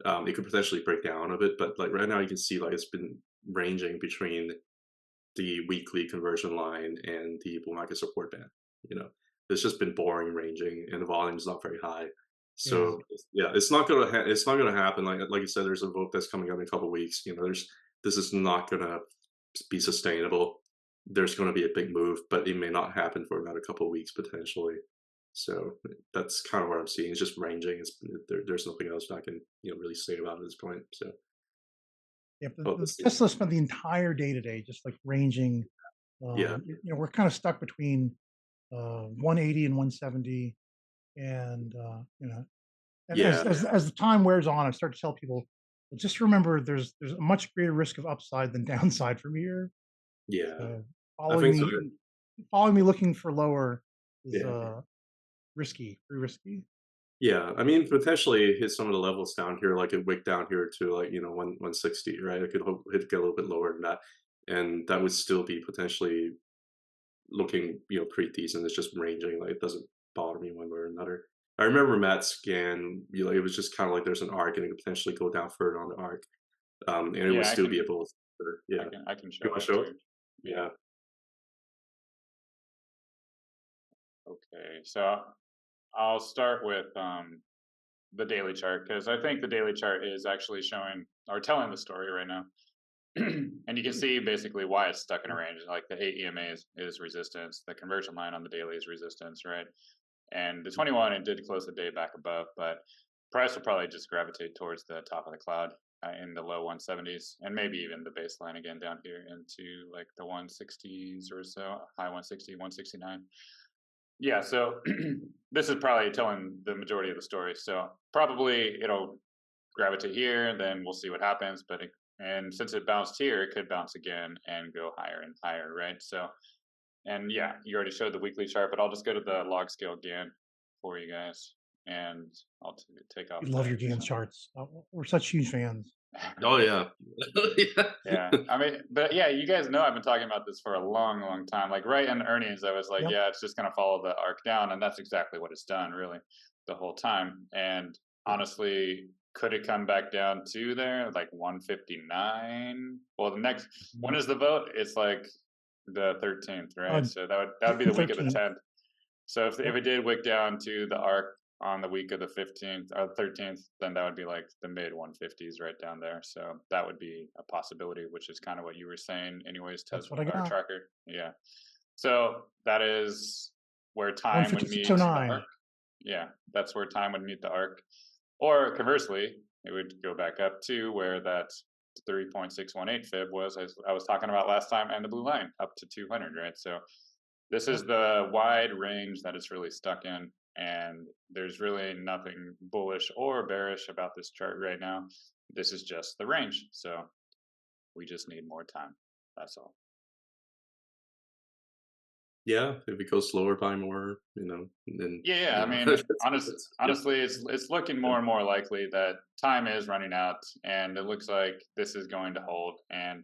it could potentially break down a bit. But like right now, you can see like it's been ranging between the weekly conversion line and the bull market support band. You know, it's just been boring ranging, and the volume's not very high.
Yeah.
So yeah, it's not gonna happen. Like you said, there's a vote that's coming up in a couple weeks. You know, there's this is not gonna be sustainable. There's going to be a big move, but it may not happen for about a couple weeks potentially. So that's kind of what I'm seeing. It's just ranging. There's nothing else I can really say about it at this point. So,
Yeah,
but
the
let's see.
Tesla spent the entire day today just like ranging.
Yeah,
We're kind of stuck between 180 and 170, and and
yeah,
as the time wears on, I start to tell people, "Well, just remember, there's a much greater risk of upside than downside from here.
yeah.
So
I
following
think so.
me, following me looking for lower is
Yeah,
risky, pretty risky.
yeah. I mean, potentially hit some of the levels down here, like a wick down here to like 160, right? It could hit get a little bit lower than that, and that would still be potentially looking, pretty decent. It's just ranging. Like it doesn't bother me one way or another. I remember Matt's scan. It was just kind of like there's an arc, and it could potentially go down further on the arc, and it would
Yeah,
still be able. Yeah,
I can
you
show
want to
that
show it?
too. Yeah.
Yeah,
Okay. So I'll start with the daily chart because I think the daily chart is actually showing or telling the story right now. And you can see basically why it's stuck in a range. Like the 8 EMA is resistance, the conversion line on the daily is resistance, right? And the 21, it did close the day back above, but price will probably just gravitate towards the top of the cloud in the low 170s and maybe even the baseline again down here into like the 160s or so, high 160, 169. Yeah, so this is probably telling the majority of the story. So probably it'll gravitate here, and then we'll see what happens. And since it bounced here, it could bounce again and go higher and higher, right? So, and yeah, you already showed the weekly chart, but I'll just go to the log scale again for you guys, and I'll take off
We love your
the
Gantt
December.
charts. We're such huge fans.
oh yeah,
Yeah,
yeah,
I mean, but yeah, you guys know I've been talking about this for a long, long time. Like right in earnings, I was like,
Yep.
yeah, it's just gonna follow the arc down, and that's exactly what it's done, really, the whole time. And honestly, could it come back down to there, like 159? Well, the next when is the vote? It's like the 13th, right?
Uh,
So that would be the
June
week of the
13th.
10th. So if
Yep.
it did wick down to the arc on the week of the 15th or 13th, then that would be like the mid 150s right down there. So that would be a possibility, which is kind of what you were saying, anyways,
That's
Tesla
what I
or
got.
Tracker. Yeah. So that is where time would meet the
156.09.
arc. Yeah, that's where time would meet the arc. Or conversely, it would go back up to where that 3.618 fib was, as I was talking about last time, and the blue line up to 200, right? So this
Yep.
is the wide range that it's really stuck in, and there's really nothing bullish or bearish about this chart right now. This is just the range, so we just need more time. That's all.
yeah. If it goes slower by more, then
Yeah, I mean, honestly, it's looking more and more likely that time is running out, and it looks like this is going to hold. And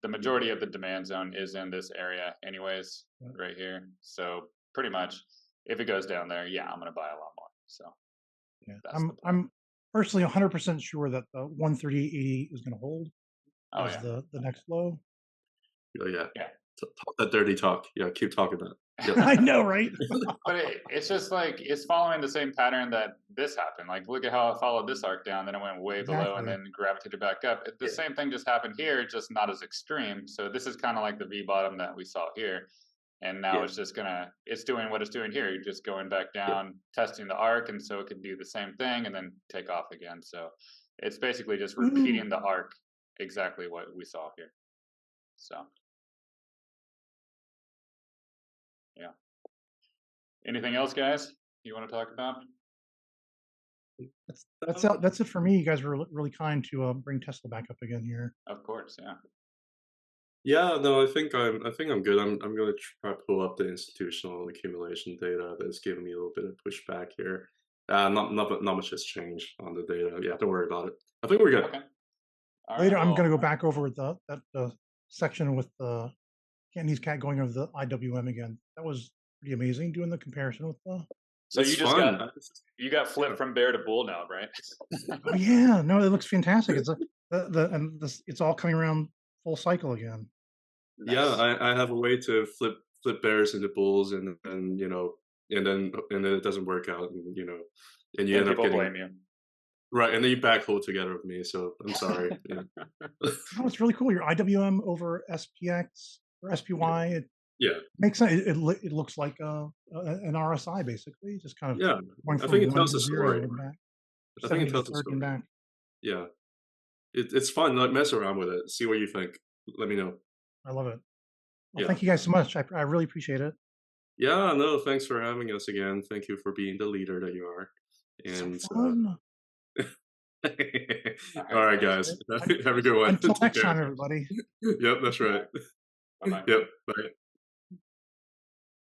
the majority of the demand zone is in this area, anyways,
Yep.
right here. So pretty much, if it goes down there, yeah, I'm gonna buy a lot more. So
Yeah.
that's the
I'm
plan.
I'm personally 100% sure that the 138.80 is going to hold
Oh
as
yeah,
the next low.
oh, yeah.
yeah.
Talk that dirty talk. Yeah, keep talking that. Yep.
I know, right?
But it's just like it's following the same pattern that this happened. Like, look at how it followed this arc down, then it went way below, and
Exactly.
then gravitated back up. The
Yeah,
same thing just happened here, just not as extreme. So this is kind of like the V bottom that we saw here, and now
yeah,
it's doing what it's doing here. You're just going back
yeah,
down, testing the arc, and so it can do the same thing and then take off again. So it's basically just
Ooh.
repeating the arc exactly what we saw here. So yeah. Anything else, guys? You want to talk about?
That's it for me. You guys were really kind to bring Tesla back up again here.
Of course, yeah.
yeah. No, I think I'm good. I'm going to try to pull up the institutional accumulation data that's giving me a little bit of pushback here. Not much has changed on the data. Yeah, don't worry about it. I think we're good.
Okay. All right.
Later, I'm going
Well,
to go back over that section with the Cantonese cat going over the IWM again. That was pretty amazing doing the comparison with the
So
It's
you just
fun.
you got flipped
Yeah.
from bear to bull now, right?
Oh yeah, no, it looks fantastic. It's it's all coming around full cycle again.
Yeah,
Nice.
I have a way to flip bears into bulls, and then and then it doesn't work out, and and you
Then
end up
people
getting
blame you.
right, and then you backhoe together with me. So I'm sorry. Yeah,
No, it's really cool. Your IWM over SPX or SPY. It
yeah,
makes sense. It looks like an RSI basically, just kind of
yeah.
going
I think
from
it
one
tells
to
a
zero
story.
and back,
I think it
70 to
tells a
30 and
story.
back.
Yeah, it's fun. Like mess around with it. See what you think. Let me know.
I love it. Well,
Yeah.
thank you guys so much. I really appreciate it.
Yeah, no, thanks for having us again. Thank you for being the leader that you are.
So
And
fun.
All
all
right.
right,
Thanks.
guys.
Un-
Have a good one.
Until
Take
next
care.
time, everybody.
Yep, that's
All
right.
right. Bye bye.
Yep. Bye.